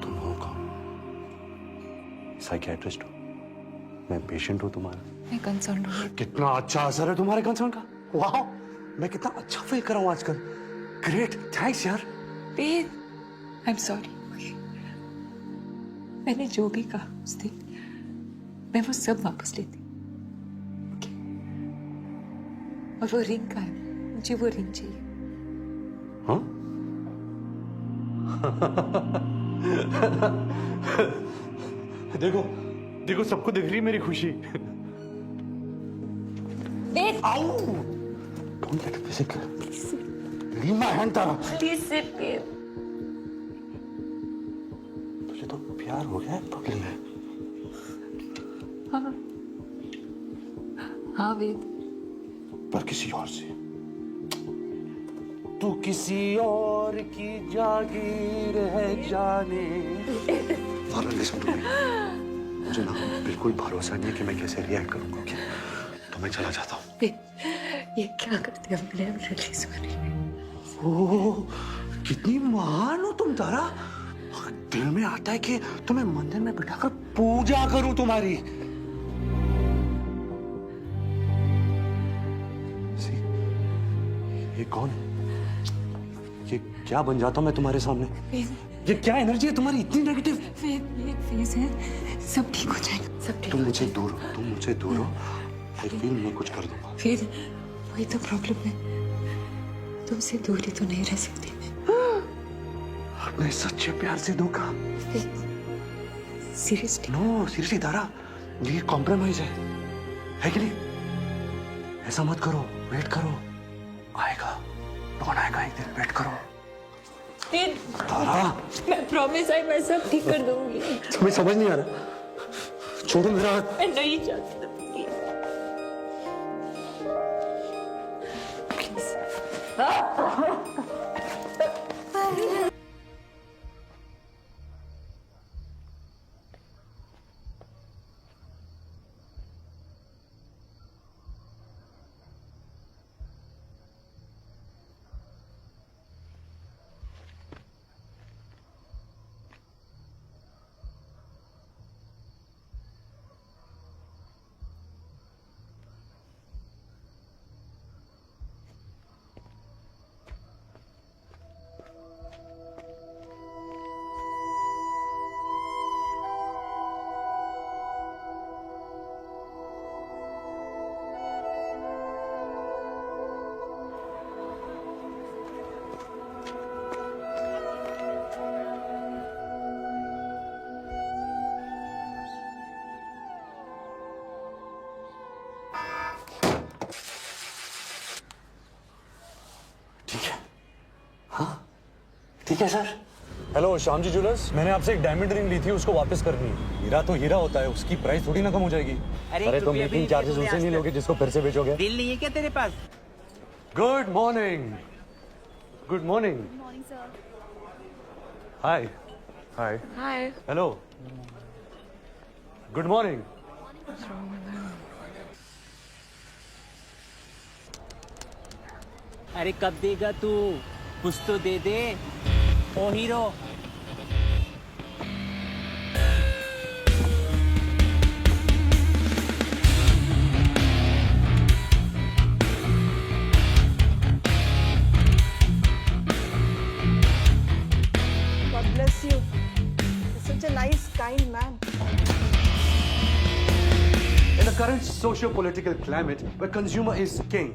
तुम हो कौन? साइकियाट्रिस्ट हो? मैं पेशेंट हूं तुम्हारा। मैं कंसर्न हूँ। कितना अच्छा असर है तुम्हारे कंसर्न का। वाह, मैं कितना अच्छा फील कर रहा हूं आजकल। ग्रेट, थैंक्स यार। वेद, आई एम सॉरी। मैंने जो भी कहा उस दिन, मैं वो सब वापस लेती। Okay? और वो रिंग का है, मुझे वो रिंग चाहिए। हाँ? देखो, देखो सबको दिख रही है मेरी खुशी। वेद, आओ! Don't get physical. Leave my hand, Tara. Please sit Ved. तुझे तो प्यार हो गया है पगली में। हाँ, हाँ वेद। पर किसी और से। तू किसी और की जागीर है जाने। तारा, listen to me. मुझे ना बिल्कुल भरोसा नहीं है कि मैं कैसे रिएक्ट करूंगा। ओके, तो मैं चला जाता हूँ। ये क्या करते हो? मैं रियली सॉरी। ओह, कितनी महान हो तुम तारा। दिल में आता है कि तुम्हें मंदिर में बिठाकर पूजा करूं तुम्हारी। सी, ये कौन है? ये क्या बन जाता हूं मैं तुम्हारे सामने? ये क्या एनर्जी है तुम्हारी इतनी नेगेटिव? ये एक फेज है, सब ठीक हो जाएगा, सब ठीक। तुम मुझसे दूर हो, तुम मुझसे दूर हो। आई फील मैं कुछ कर दूंगा। फिर वही तो प्रॉब्लम है, तुमसे दूरी तो नहीं रह सकती मैं। अपने सच्चे प्यार से धोखा। सीरियसली? नो, सीरियसली तारा, ये कॉम्प्रोमाइज है कि नहीं? ऐसा मत करो, वेट करो, आएगा, कौन आएगा एक दिन, वेट करो। तारा, मैं प्रॉमिस है मैं सब ठीक कर दूंगी। तुम्हें समझ नहीं आ रहा? छोड़ो मेरा हाथ। मैं नहीं चाहती। ठीक है sir. Hello Shyam ji jewellers, मैंने आपसे एक डायमंड रिंग ली थी, उसको वापस करनी है। हीरा तो हीरा होता है, उसकी प्राइस थोड़ी ना कम हो जाएगी। अरे तो मेकिंग चार्जेस उनसे नहीं लोगे जिसको फिर से बेचोगे? दिल नहीं है क्या तेरे पास? Good morning. Good morning. Hi. Hi. Hi. Hello. Good morning. अरे कब देगा तू? कुछ तो दे दे oh hero. God bless you. You're such a nice, kind man. In the current socio-political climate where consumer is king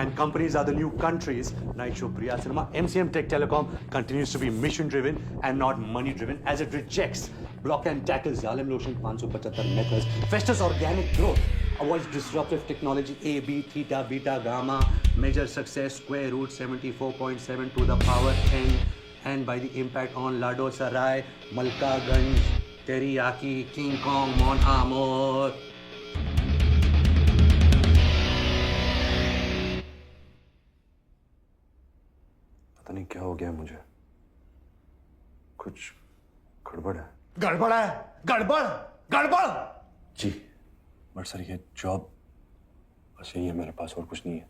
and companies are the new countries, Night Show Priya Cinema, MCM Tech Telecom continues to be mission-driven and not money-driven as it rejects block and tackle Zalim Lotion 575 methods, festers organic growth, avoids disruptive technology A, B, theta, beta, gamma, measure success, square root 74.7 to the power n, and by the impact on Lado Sarai, Malka Ganj, Teriyaki, King Kong, Mon Amour. पता नहीं क्या हो गया मुझे, कुछ गड़बड़ है। गड़बड़ है? गड़बड़ गड़बड़ जी बट सर ये जॉब बस यही है मेरे पास, और कुछ नहीं है।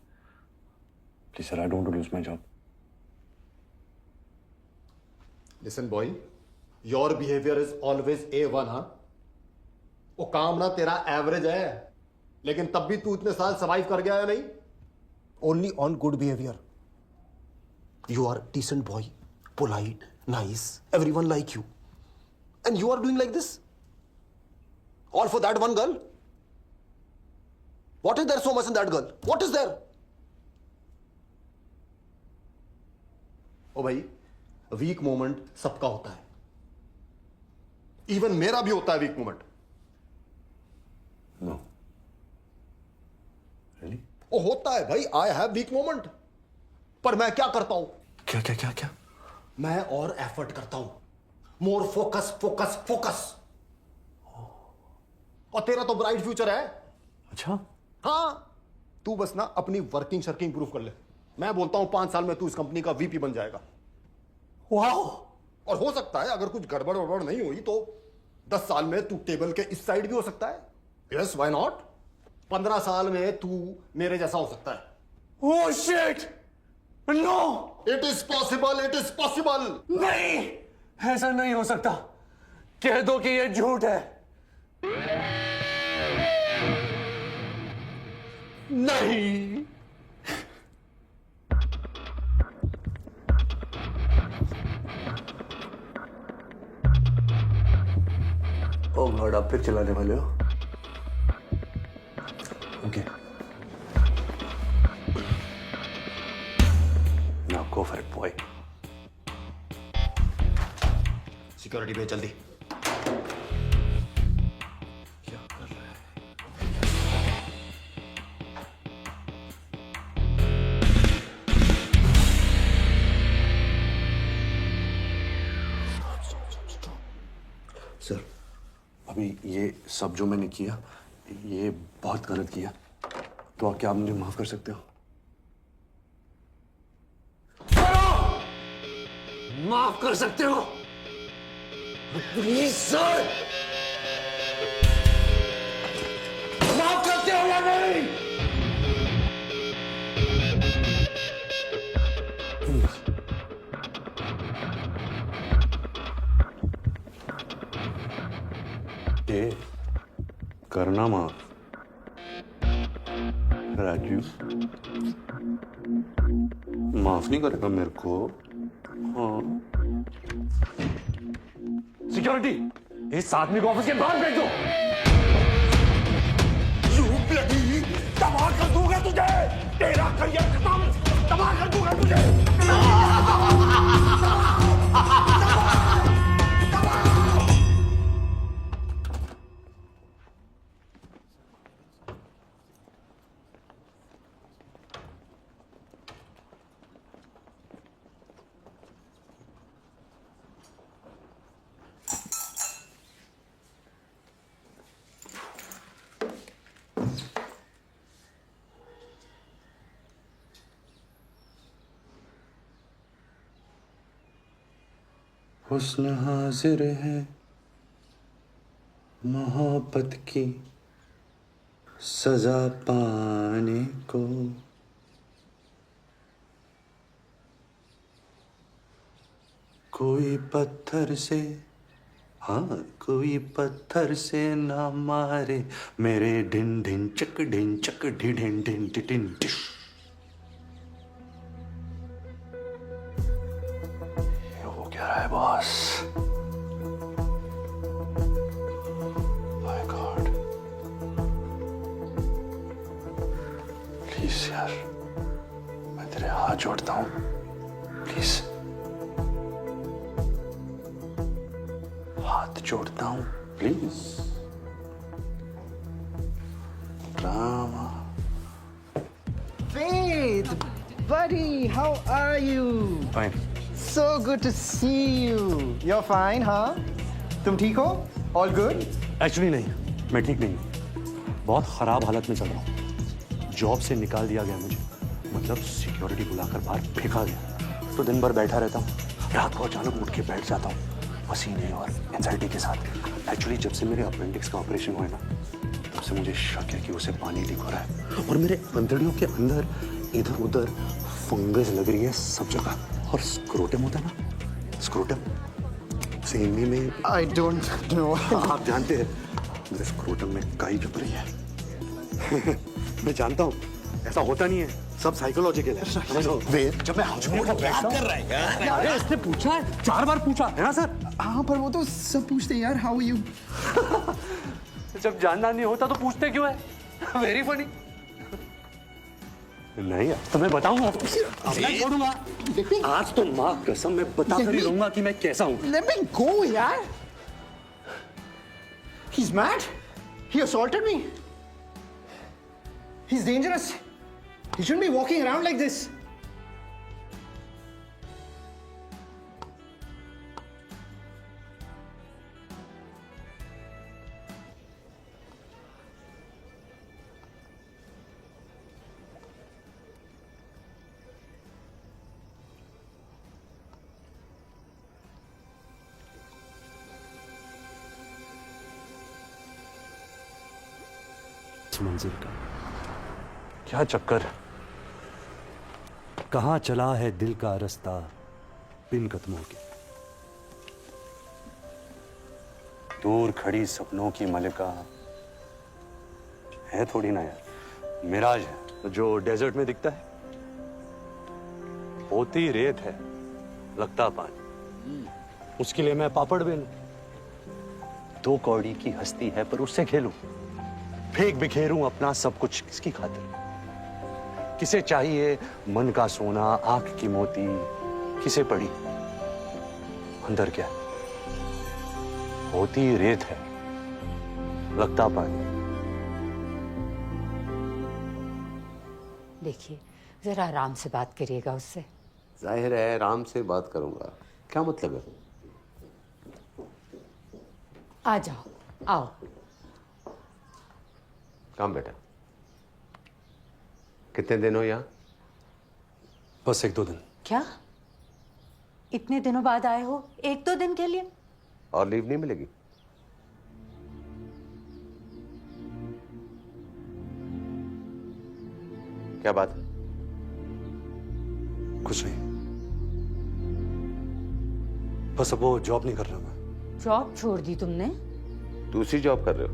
Please sir, I don't want to lose my job. Listen boy, your behaviour is always A1। हाँ, वो काम ना तेरा एवरेज है, लेकिन तब भी तू इतने साल सर्वाइव कर गया है नहीं? Only on good behaviour. You are decent boy, polite, nice, everyone like you, and you are doing like this all for that one girl. What is there so much in that girl? What is there? ओ भाई, वीक मोमेंट सबका होता है, इवन मेरा भी होता है वीक मोमेंट। No really? ओ होता है भाई, आई हैव वीक मोमेंट, पर मैं क्या करता हूं? क्या क्या क्या क्या? मैं और एफर्ट करता हूं, मोर फोकस फोकस फोकस। और तेरा तो ब्राइट फ्यूचर है। अच्छा हाँ, तू बस ना अपनी वर्किंग शर्किंग प्रूफ कर ले। मैं बोलता हूं 5 साल में तू इस कंपनी का VP बन जाएगा। वाओ! और हो सकता है अगर कुछ गड़बड़ वड़बड़ नहीं हुई तो 10 साल में तू टेबल के इस साइड भी हो सकता है। Yes, why not? 15 साल में तू मेरे जैसा हो सकता है। Oh shit! No! It is possible, it is possible. नहीं, ऐसा नहीं हो सकता। कह दो कि ये झूठ है। नहीं। ओ गॉड, आप फिर चलाने वाले हो? Okay, now go for it boy. Security पे जल्दी। सर, अभी ये सब जो मैंने किया, ये बहुत गलत किया, तो क्या आप मुझे माफ कर सकते हो? माफ कर सकते हो प्लीज सर? माफ करते हो या नहीं? ये करना माफ राजू, माफ नहीं करेगा मेरे को। हाँ, सिक्योरिटी, इस आदमी को ऑफिस के बाहर भेज दो। तबाह कर दूंगा तुझे, तेरा करियर खत्म, तबाह कर दूंगा तुझे। हुस्न हाजिर है मोहब्बत की सजा पाने को। कोई पत्थर से, हाँ कोई पत्थर से ना मारे मेरे ढिन ढिन चक ढिन चक ढिन ढिन ढिन ढिन ढिन। ये हो क्या रहा है बॉस? माय गॉड, प्लीज यार, मैं तेरे हाथ जोड़ता हूँ, प्लीज हाथ जोड़ता हूँ, please. Drama. Faith, buddy, how are you? Fine. So good to see you. You're fine, huh? तुम ठीक हो? All good? एक्चुअली नहीं, मैं ठीक नहीं, बहुत खराब हालत में चल रहा हूँ। जॉब से निकाल दिया गया मुझे, मतलब सिक्योरिटी बुलाकर बाहर फेंका गया। तो दिन भर बैठा रहता हूँ, रात को अचानक उठ के बैठ जाता हूँ पसीने और एंजाइटी के साथ। एक्चुअली जब से मेरे अपेंडिक्स का ऑपरेशन हुआ है ना, तब से मुझे शक है कि उसे पानी लीक हो रहा है और मेरे अंतड़ियों के अंदर इधर उधर फंगस लग रही है सब जगह। और स्क्रोटम होता है ना, स्क्रोटम से हिंदी में I don't know. आप जानते हैं, मेरे स्क्रोटम में काई चुप रही है। मैं जानता हूँ ऐसा होता नहीं है, सब साइकोलॉजिकल है, समझो। जब मैं हॉस्पिटल में बैठता हूँ, अरे इसने पूछा है, 4 बार पूछा है ना सर। हाँ पर वो तो सब पूछते हैं यार, how are you? जब जानना नहीं होता तो पूछते क्यों है? Very funny. नहीं यार, तो मैं बताऊंगा, अब मैं छोड़ूंगा। आज तो माँ कसम मैं बता कर ही रहूंगा कि मैं कैसा हूँ। Let me go, यार। He's mad. He assaulted me. He's dangerous. He shouldn't be walking around like this. मंजिल का क्या चक्कर, कहाँ चला है दिल का रास्ता बिन कदमों के। दूर खड़ी सपनों की मलिका है थोड़ी ना यार, मिराज है जो डेजर्ट में दिखता है। होती रेत है, लगता पानी, उसके लिए मैं पापड़ बेलूं। 2 कौड़ी की हस्ती है पर उससे खेलूं, फेंक बिखेरूं अपना सब कुछ किसकी खातिर। किसे चाहिए मन का सोना, आंख की मोती, किसे पड़ी अंदर क्या होती रेत है, लगता पानी। देखिए जरा आराम से बात करिएगा उससे। जाहिर है आराम से बात करूंगा, क्या मतलब है? आ जाओ, आओ। काम बेटा, कितने दिन हो यहाँ? बस 1-2 दिन। क्या इतने दिनों बाद आए हो 1-2 दिन के लिए? और लीव नहीं मिलेगी? क्या बात? कुछ नहीं, बस अब वो जॉब नहीं कर रहा मैं। जॉब छोड़ दी तुमने? दूसरी जॉब कर रहे हो?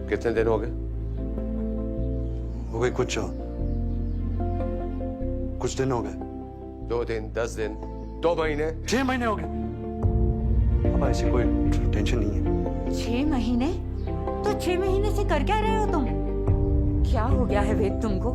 कितने दिन हो गए? हो गए कुछ दिन हो गए। 2 दिन, 10 दिन, 2 महीने, 6 महीने हो गए। अब ऐसी कोई टेंशन नहीं है। 6 महीने? तो 6 महीने से कर क्या रहे हो तुम? क्या हो गया है वेद तुमको?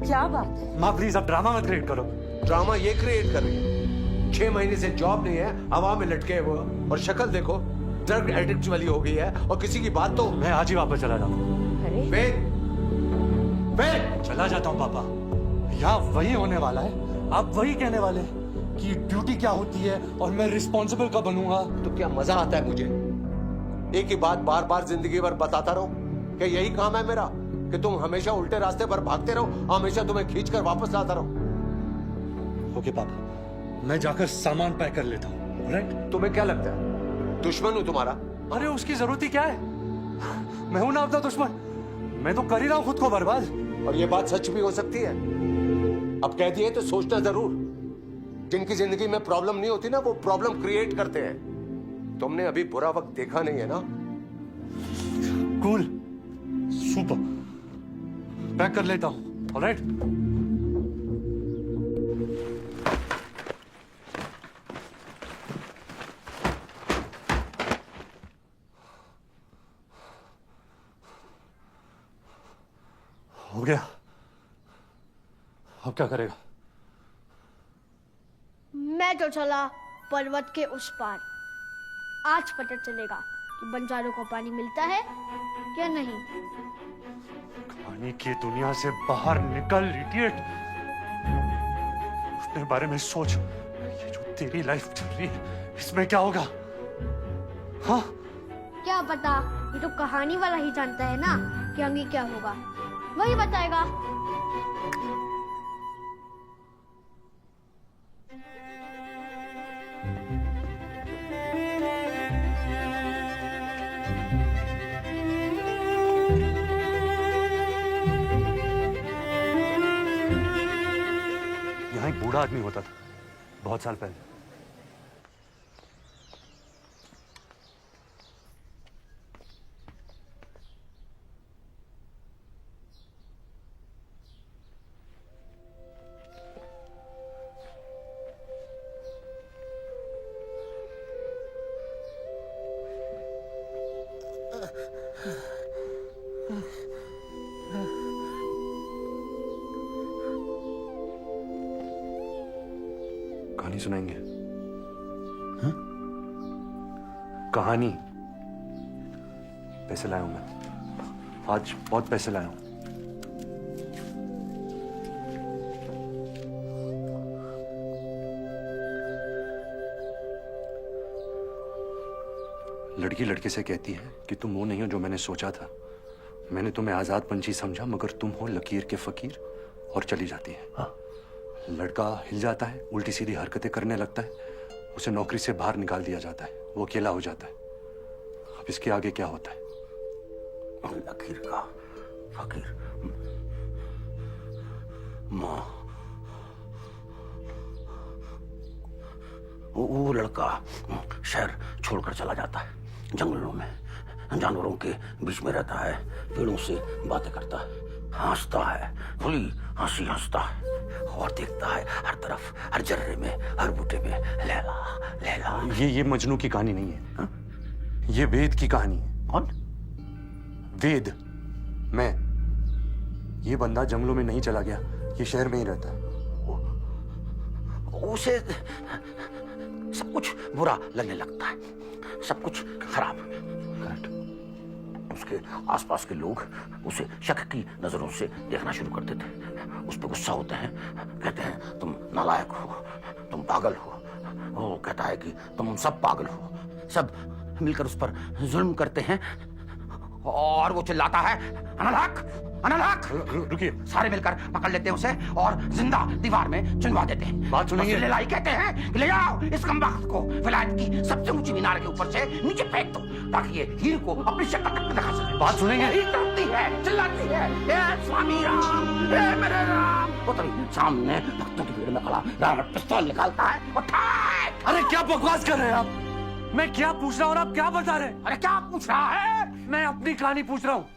क्या बात है? माँ प्लीज अब ड्रामा मत क्रिएट करो। ड्रामा ये क्रिएट कर रही है। 6 महीने से जॉब नहीं है, हवा में लटके हैं वो, और शक्ल देखो ड्रग एडिक्ट वाली हो गई है, और किसी की बात तो। मैं आज ही वापस चला जाऊंगा। अरे वेद, चला जाता हूँ पापा। यहाँ वही होने वाला है, आप वही कहने वाले हैं कि ड्यूटी क्या होती है और मैं रिस्पॉन्सिबल कब बनूंगा। तो क्या मजा आता है मुझे एक ही बात बार बार जिंदगी भर बताता रहो? क्या यही काम है मेरा कि तुम हमेशा उल्टे रास्ते पर भागते रहो, हमेशा तुम्हें खींच कर वापस लाता रहो? ओके पापा, मैं जाकर सामान पैक कर लेता हूँ। ऑलराइट? तुम्हें क्या लगता है दुश्मन हूं तुम्हारा? अरे उसकी जरूरत ही क्या है? मैं हूं ना अपना दुश्मन। मैं तो कर ही रहा हूं खुद को बर्बाद। और ये बात सच भी हो सकती है। अब कह दिए तो सोचना जरूर। जिनकी जिंदगी में प्रॉब्लम नहीं होती ना, वो प्रॉब्लम क्रिएट करते हैं। तुमने अभी बुरा वक्त देखा नहीं है ना? कूल, सुपर, पैक कर लेता हूं। ऑलराइट? हो गया। अब क्या करेगा? मैं तो चला पर्वत के उस पार। आज पता चलेगा कि बंजारों को पानी मिलता है या नहीं। पानी की दुनिया से बाहर निकल, इडियट। अपने बारे में सोच। ये जो तेरी लाइफ चल रही है, इसमें क्या होगा? हाँ? क्या पता, ये तो कहानी वाला ही जानता है ना कि आगे क्या होगा। वही बताएगा। यहाँ एक बूढ़ा आदमी होता था बहुत साल पहले। कहानी सुनाएंगे? हाँ? कहानी। पैसे लाया हूं मैं। आज बहुत पैसे लाया हूं। लड़की लड़के से कहती है कि तुम वो नहीं हो जो मैंने सोचा था। मैंने तुम्हें आजाद पंछी समझा, मगर तुम हो लकीर के फकीर, और चली जाती है। हाँ? लड़का हिल जाता है, उल्टी सीधी हरकतें करने लगता है, उसे नौकरी से बाहर निकाल दिया जाता है, वो अकेला हो जाता है। अब इसके आगे क्या होता है? लकीर का फकीर। माँ, वो लड़का शहर छोड़कर चला जाता है, जंगलों में जानवरों के बीच में रहता है, पेड़ों से बातें करता है, हंसता है, खुली हंसी हंसता है, और देखता है हर तरफ, हर जर्रे में, हर बूटे में लैला लैला। ये मजनू की कहानी नहीं है। हा? ये वेद की कहानी है। कौन? वेद। मैं। ये बंदा जंगलों में नहीं चला गया, ये शहर में ही रहता है। उसे सब कुछ बुरा लगने लगता है, सब कुछ खराब। उसके आसपास के लोग उसे शक की नजरों से देखना शुरू कर देते हैं, उस पर गुस्सा होते हैं, कहते हैं तुम नालायक हो, तुम पागल हो। वो कहता है कि तुम सब पागल हो। सब मिलकर उस पर जुल्म करते हैं और वो चिल्लाता है, अनलहक अनलहक। रुकिए। सारे मिलकर पकड़ लेते हैं उसे और जिंदा दीवार में चुनवा देते हैं। बात सुनेंगे? ले लाई कहते हैं कि ले जाओ इस कमबख्त को विलायत की सबसे ऊंची मीनार के ऊपर से नीचे फेंक दो, ताकि ये हीर को अपनी शक्ल तक दिखा सके। बात सुनेंगे? हीर तड़पती है, चिल्लाती है, ए स्वामी राम, ए मेरे राम। वो तभी सामने भक्तों की भीड़ में खड़ा रावण पिस्तौल निकालता है और ठाक। अरे क्या बकवास कर रहे हैं आप? मैं क्या पूछ रहा हूँ और आप क्या बता रहे हैं? अरे क्या पूछ रहा है? मैं अपनी कहानी पूछ रहा हूँ,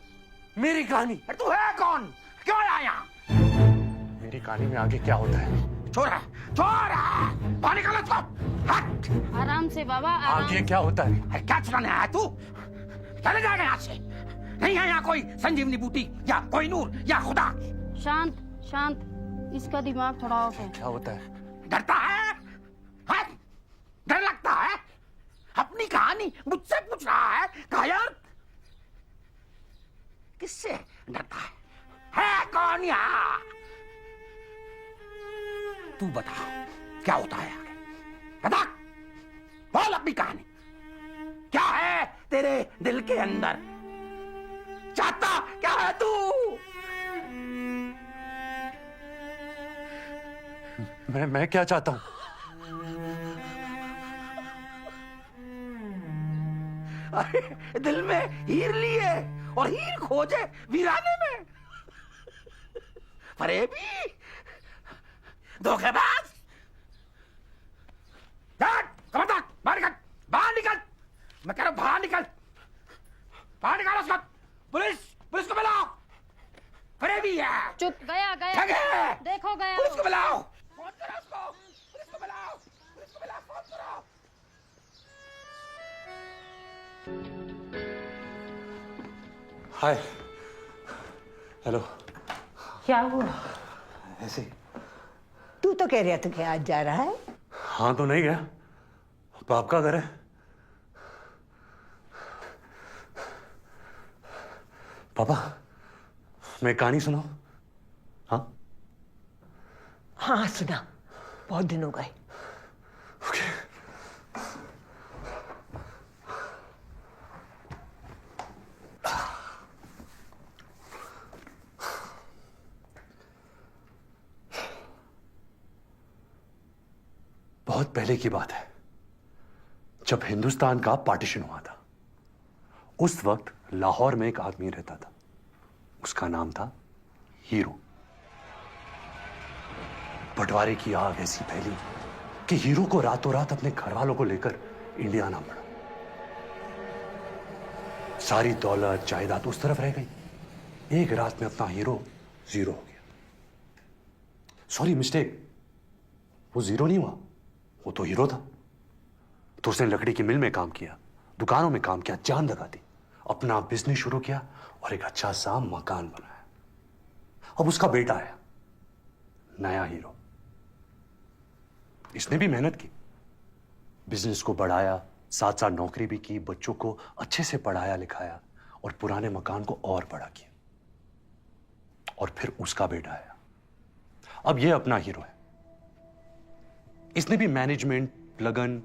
मेरी कहानी। तू है कौन? क्यों आया यहाँ? मेरी कहानी में आगे क्या होता है? चोर है, चोर है, बाहर निकालो इसको। हट। आराम से बाबा, आराम। आगे क्या होता है? अरे क्या चलाने आया तू? चले जाएगा यहाँ से। नहीं है यहाँ कोई संजीवनी बूटी या कोई नूर या खुदा। शांत शांत, इसका दिमाग थोड़ा ऑफ है। क्या होता है? डरता है? डर लगता है? अपनी कहानी मुझसे पूछ रहा है? कायर, किससे डरता है कौन यहाँ? तू बता क्या होता है आगे, बता, बोल अपनी कहानी। क्या है तेरे दिल के अंदर? चाहता क्या है तू? मैं क्या चाहता हूं? अरे दिल में हीर लिए और हीर खोजे वीराने में। फरेबी, धोखेबाज, खबरदार, बाहर निकल, बाहर निकल। मैं कह रहा हूं बाहर निकल, बाहर निकालो उसको। पुलिस को बुलाओ। फरेबी है। चुप, गया ठग है। देखो गया। पुलिस को बुलाओ, फोन करो उसको। पुलिस को बुलाओ, फोन करो। हाय, हेलो। क्या हुआ? ऐसे। तू तो कह रहा था कि आज जा रहा है। हाँ तो नहीं गया, बाप का घर है। पापा, मैं कहानी सुनाऊं? हाँ हाँ सुना, बहुत दिन हो गए। बहुत पहले की बात है, जब हिंदुस्तान का पार्टीशन हुआ था। उस वक्त लाहौर में एक आदमी रहता था, उसका नाम था हीरो। बंटवारे की आग ऐसी फैली कि हीरो को रातों रात अपने घर वालों को लेकर इंडिया आना पड़ा। सारी दौलत जायदाद उस तरफ रह गई। एक रात में अपना हीरो जीरो हो गया। सॉरी, मिस्टेक, वो जीरो नहीं हुआ, वो तो हीरो था। तो उसने लकड़ी की मिल में काम किया, दुकानों में काम किया, जान लगा दी, अपना बिजनेस शुरू किया और एक अच्छा सा मकान बनाया। अब उसका बेटा आया, नया हीरो। इसने भी मेहनत की, बिजनेस को बढ़ाया, साथ साथ नौकरी भी की, बच्चों को अच्छे से पढ़ाया लिखाया और पुराने मकान को और बड़ा किया। और फिर उसका बेटा आया, अब ये अपना हीरो है। इसने भी मैनेजमेंट, लगन,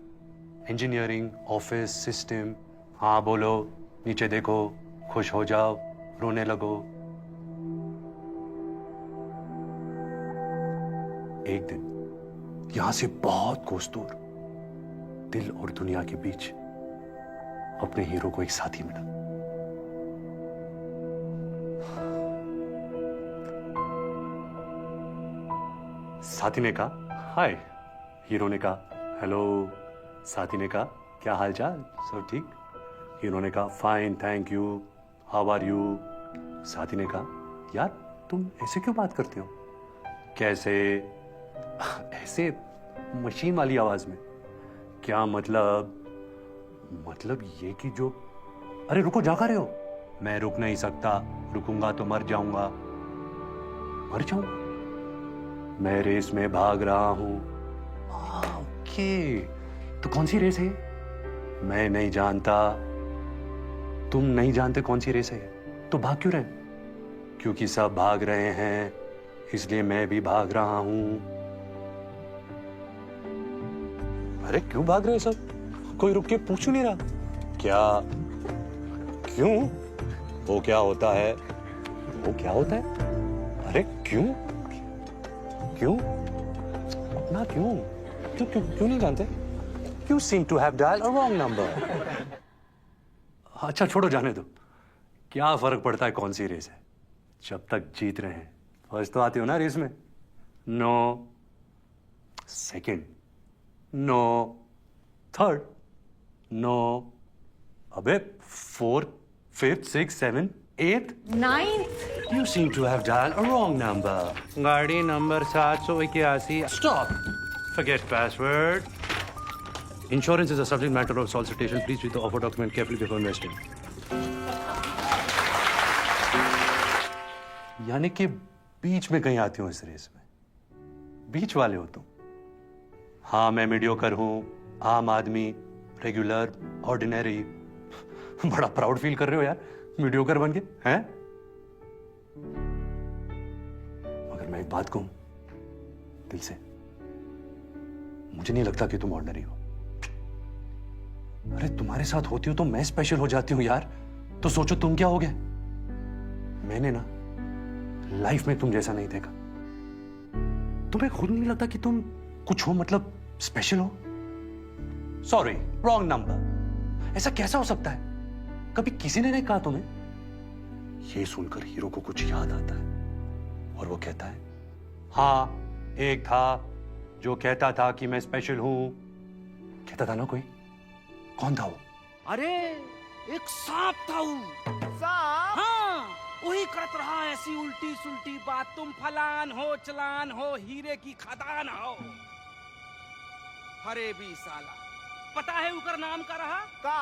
इंजीनियरिंग, ऑफिस, सिस्टम, हाँ बोलो, नीचे देखो, खुश हो जाओ, रोने लगो। एक दिन यहां से बहुत कोस दूर, दिल और दुनिया के बीच, अपने हीरो को एक साथी मिला। साथी ने कहा हाय, हीरो ने कहा हेलो। साथी ने कहा क्या हालचाल, सब ठीक? हीरो ने कहा fine thank you, how are you? साथी ने कहा यार तुम ऐसे क्यों बात करते हो? कैसे? ऐसे मशीन वाली आवाज में। क्या मतलब? मतलब ये कि जो, अरे रुको, जा कर रहे हो? मैं रुक नहीं सकता, रुकूंगा तो मर जाऊंगा। मर जाऊंगा? मैं रेस में भाग रहा हूं। ओके, तो कौन सी रेस है? मैं नहीं जानता। तुम नहीं जानते कौन सी रेस है? तो भाग क्यों रहे? क्योंकि सब भाग रहे हैं, इसलिए मैं भी भाग रहा हूं। अरे क्यों भाग रहे हैं सब? कोई रुक के पूछ नहीं रहा क्या? क्यों? वो क्या होता है? वो क्या होता है? अरे क्यों? क्यों? अपना क्यों? क्यों नहीं जानते? You seem to have dialed a wrong number. अच्छा छोड़ो, जाने दो। क्या फर्क पड़ता है कौन सी रेस है, जब तक जीत रहे हैं। फर्स्ट तो आते हो ना रेस में? No. Second? No. Third? No. अबे fourth, fifth, six, seven, eight, ninth. You seem to have dialed a wrong number. गाड़ी number 781। Stop. Forget password. Insurance is a subject matter of solicitation. Please read the offer document carefully before investing. यानी कि बीच में कहीं आती हूँ इस रेस में, बीच वाले हो तुम। हाँ मैं मीडियोकर हूँ, आम आदमी, रेगुलर, ऑर्डिनरी। बड़ा प्राउड फील कर रहे हो यार मीडियोकर बन के, हैं? मगर मैं एक बात कहूं दिल से, मुझे नहीं लगता कि तुम ऑर्डिनरी हो। अरे तुम्हारे साथ होती हो तो मैं स्पेशल हो जाती हूं यार। तो सोचो तुम क्या हो गए। मैंने ना लाइफ में तुम जैसा नहीं देखा। तुम्हें खुद नहीं लगता कि तुम कुछ हो, मतलब स्पेशल हो? Sorry, wrong number. ऐसा कैसा हो सकता है? कभी किसी ने नहीं कहा तुम्हें? ये सुनकर हीरो को कुछ याद आता है और वो कहता है, हाँ एक था जो कहता था कि मैं स्पेशल हूं। कहता था ना कोई? कौन था वो? अरे एक सांप था वो। सांप? हाँ, वही करत रहा ऐसी उल्टी सुल्टी बात, तुम फलान हो चलान हो हीरे की खदान हो। अरे भी साला, पता है उकर नाम का रहा? का?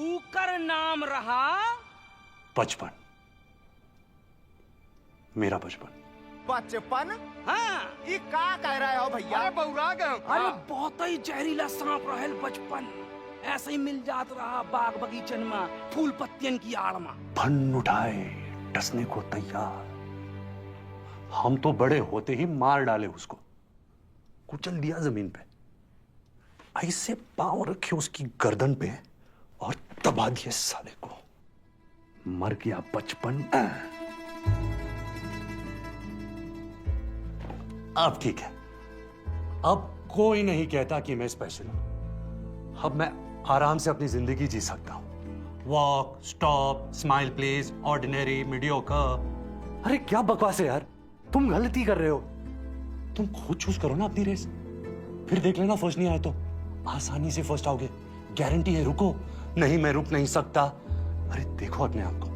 उकर नाम रहा बचपन। मेरा बचपन। बचपन? हाँ। ये का कह रहे हो भैया? अरे बउरा गए। अरे बहुत ही जहरीला सांप रहल बचपन। ऐसे ही मिल जात रहा बाग बगीचन में, फूल पत्तियन की आड़ में। फन उठाए, डसने को तैयार। हम तो बड़े होते ही मार डाले उसको, कुचल दिया जमीन पे, ऐसे पांव रखे उसकी गर्दन पे और दबा दिए साले को। मर गया बचपन। अब ठीक है, अब कोई नहीं कहता कि मैं स्पेशल हूं। अब मैं आराम से अपनी जिंदगी जी सकता हूं। Walk, stop, smile please, ordinary, mediocre. अरे क्या बकवास है यार, तुम गलती कर रहे हो। तुम खुद चूज करो ना अपनी रेस, फिर देख लेना फर्स्ट नहीं आए तो आसानी से फर्स्ट आओगे, गारंटी है। रुको, नहीं मैं रुक नहीं सकता। अरे देखो अपने आप को,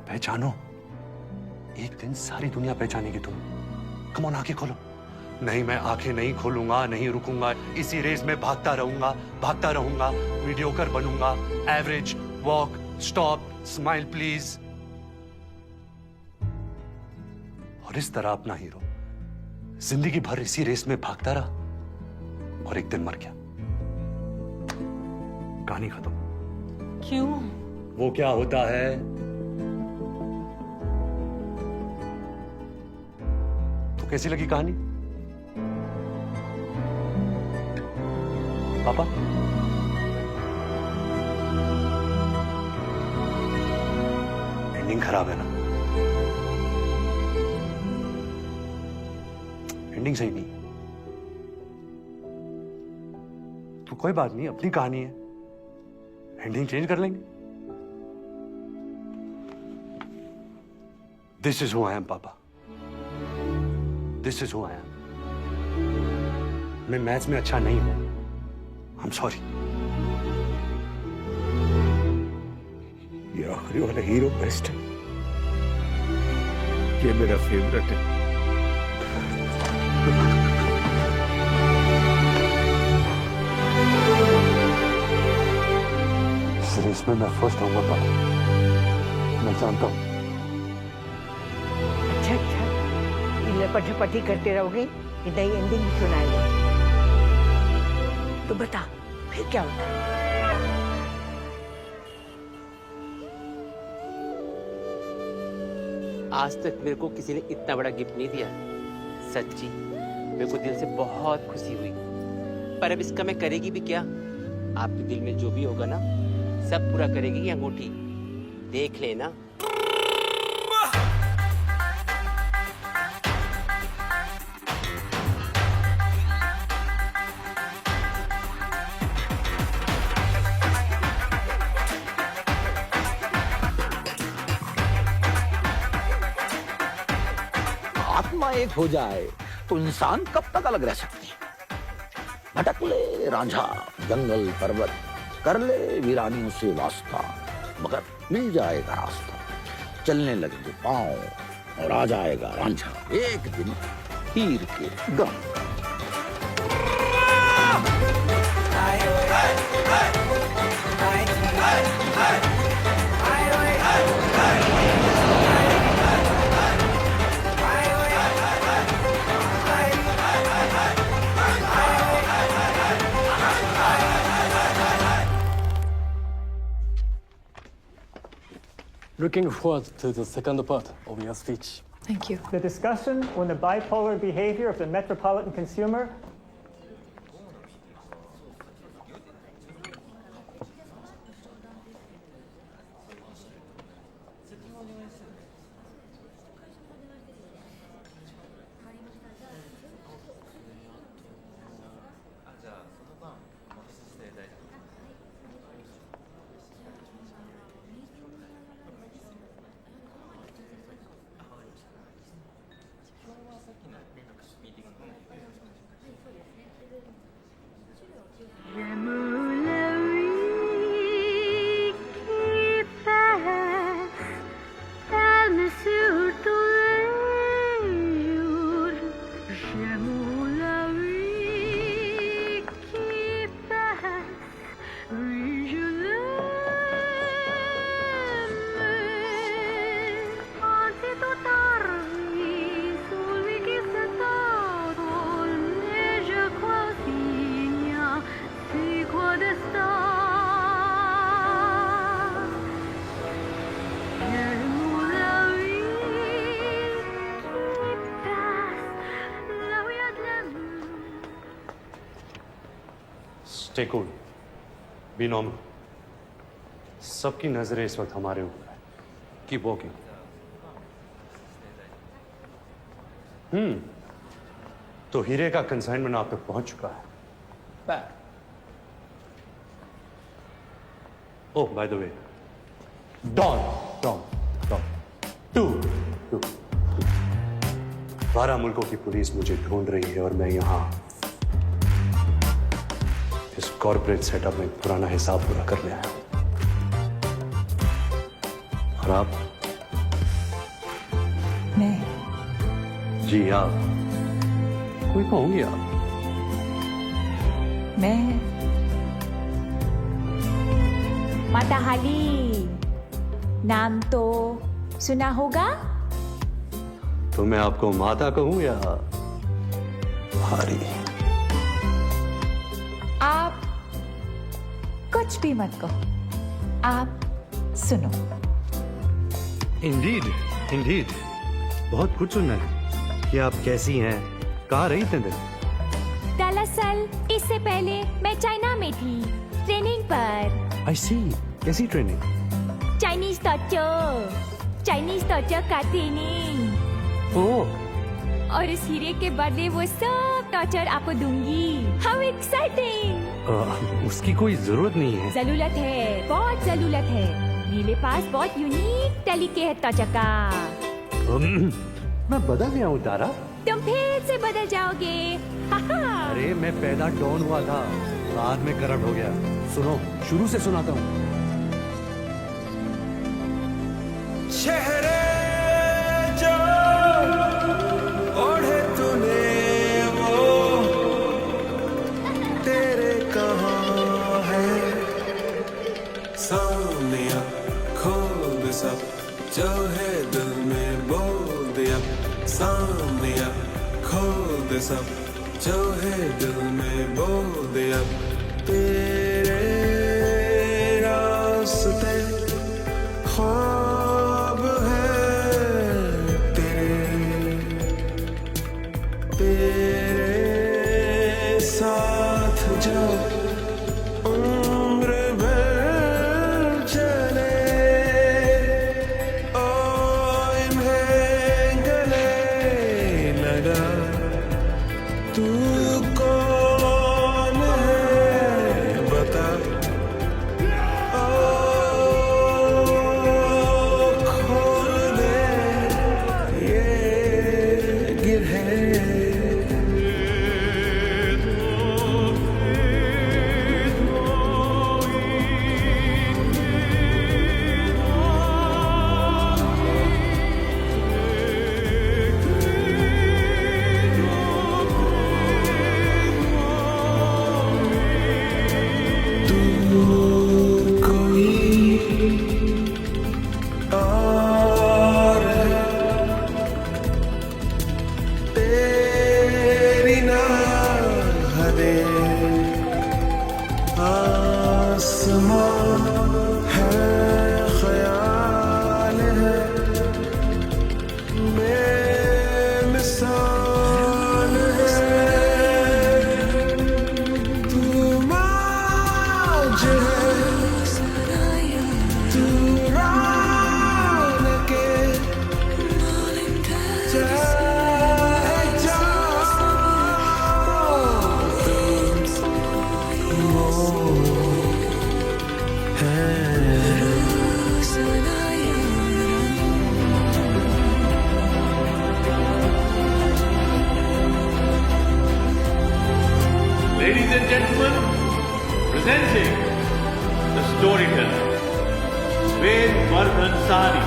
पहचानो। एक दिन सारी दुनिया पहचानेगी तुम्हें। कम ऑन, आंखें खोलो। नहीं, मैं आंखें नहीं खोलूंगा, नहीं रुकूंगा, इसी रेस में भागता रहूंगा, मीडियोकर बनूंगा, average, walk, stop, smile please. और इस तरह अपना हीरो जिंदगी भर इसी रेस में भागता रहा और एक दिन मर गया। कहानी खत्म। क्यों? वो क्या होता है? तो कैसी लगी कहानी पापा? एंडिंग खराब है ना? एंडिंग सही नहीं। तो कोई बात नहीं, अपनी कहानी है, एंडिंग चेंज कर लेंगे। This is who I am papa, this is who I am. मैं मैथ्स में अच्छा नहीं हूं, आई एम सॉरी। ये आखिरी वाला हीरो बेस्ट है, ये मेरा फेवरेट है। इस रेस में मैं फर्स्ट आऊंगा पापा, मैं जानता हूं। अच्छा अच्छा, ये लपट करते रहोगे, ये नई एंडिंग भी सुनाएगा। तो बता फिर क्या होता? आज तक मेरे को किसी ने इतना बड़ा गिफ्ट नहीं दिया। सच्ची मेरे को दिल से बहुत खुशी हुई, पर अब इसका मैं करेगी भी क्या? आपके दिल में जो भी होगा ना, सब पूरा करेगी ये अंगूठी, देख लेना। आत्मा एक हो जाए तो इंसान कब तक अलग रह सकते हैं? भटक ले रांझा जंगल पर्वत, कर ले वीरानियों से वास्ता, मगर मिल जाएगा रास्ता। चलने लगेंगे पांव और आ जाएगा रांझा एक दिन हीर के गम। Looking forward to the second part of your speech. Thank you. The discussion on the bipolar behavior of the metropolitan consumer. Stay cool. Be normal. सबकी नजरें इस वक्त हमारे ऊपर है. Keep walking. तो हीरे का कंसाइनमेंट आप तक पहुंच चुका है. Bad. Oh, by the way, Don. 12 मुल्कों की पुलिस मुझे ढूंढ रही है और मैं यहाँ इस कॉर्पोरेट सेटअप में पुराना हिसाब पूरा करने आया हूं. और आप? मैं? जी आप. कोई तो होंगी आप. मैं माताहाली, नाम तो सुना होगा? तो मैं आपको माता कहूं या भारी? आप कुछ भी मत कहो, आप सुनो. इंडीड बहुत कुछ सुनना है कि आप कैसी हैं, कहाँ रही इतने दिन? दरअसल इससे पहले मैं चाइना में थी ट्रेनिंग पर. आई सी. कैसी ट्रेनिंग? चाइनीज टॉर्चर का ट्रेनिंग. ओह. और इस हीरे के बदले वो सब टॉर्चर आपको दूंगी. How exciting. उसकी कोई जरूरत नहीं है. जरूरत है, बहुत जरूरत है. मेरे पास बहुत यूनिक तरीके है टॉर्चर का. मैं बदल गया हूँ तारा. तुम फिर से बदल जाओगे. अरे मैं पैदा डॉन हुआ था, बाद में करप्ट हो गया. सुनो, शुरू से सुनाता हूँ. चेहरे जो ओढ़े तूने वो तेरे कहाँ है. सामने आ, खोल दे सब जो है दिल में बोल दिया. सामने आ, खोल दे सब जो है दिल में बोल दिया. तेरे रास्ते ख्वाब है तेरे साथ जो उम्र भर चले. ओ इन्हें गले लगा. तू कौन है बता. खोल दे ये गिरहे. Ladies and gentlemen, presenting the storyteller, Ved Vardhan Sari.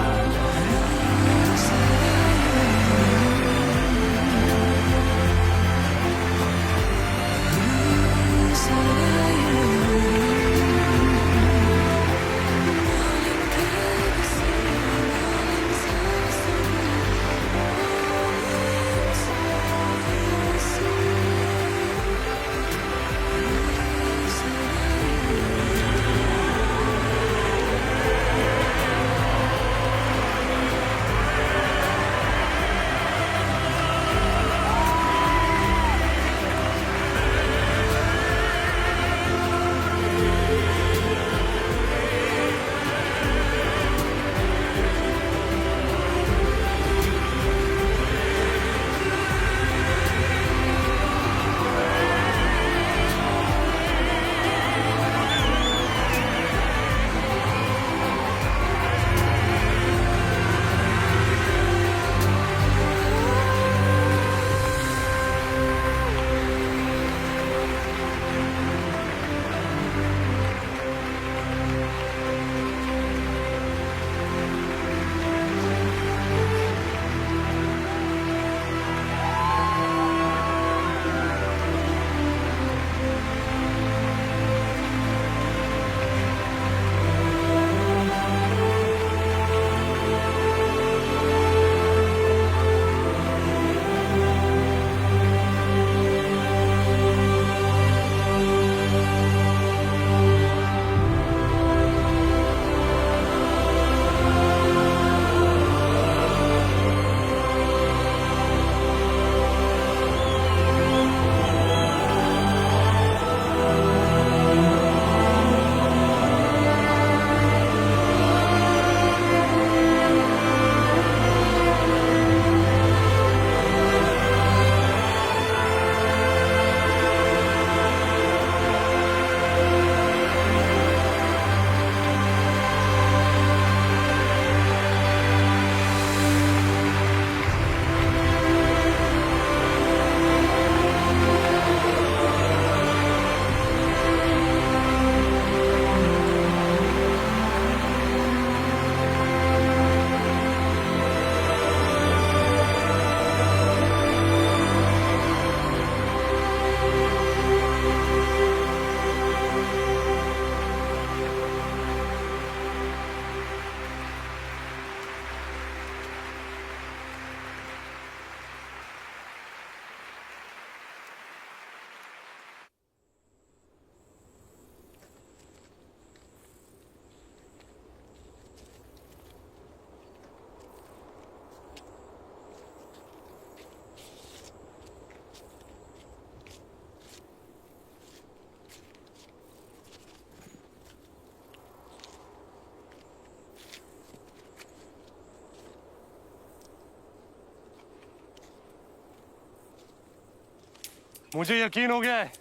मुझे यकीन हो गया है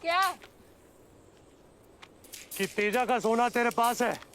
क्या? कि तेजा का सोना तेरे पास है।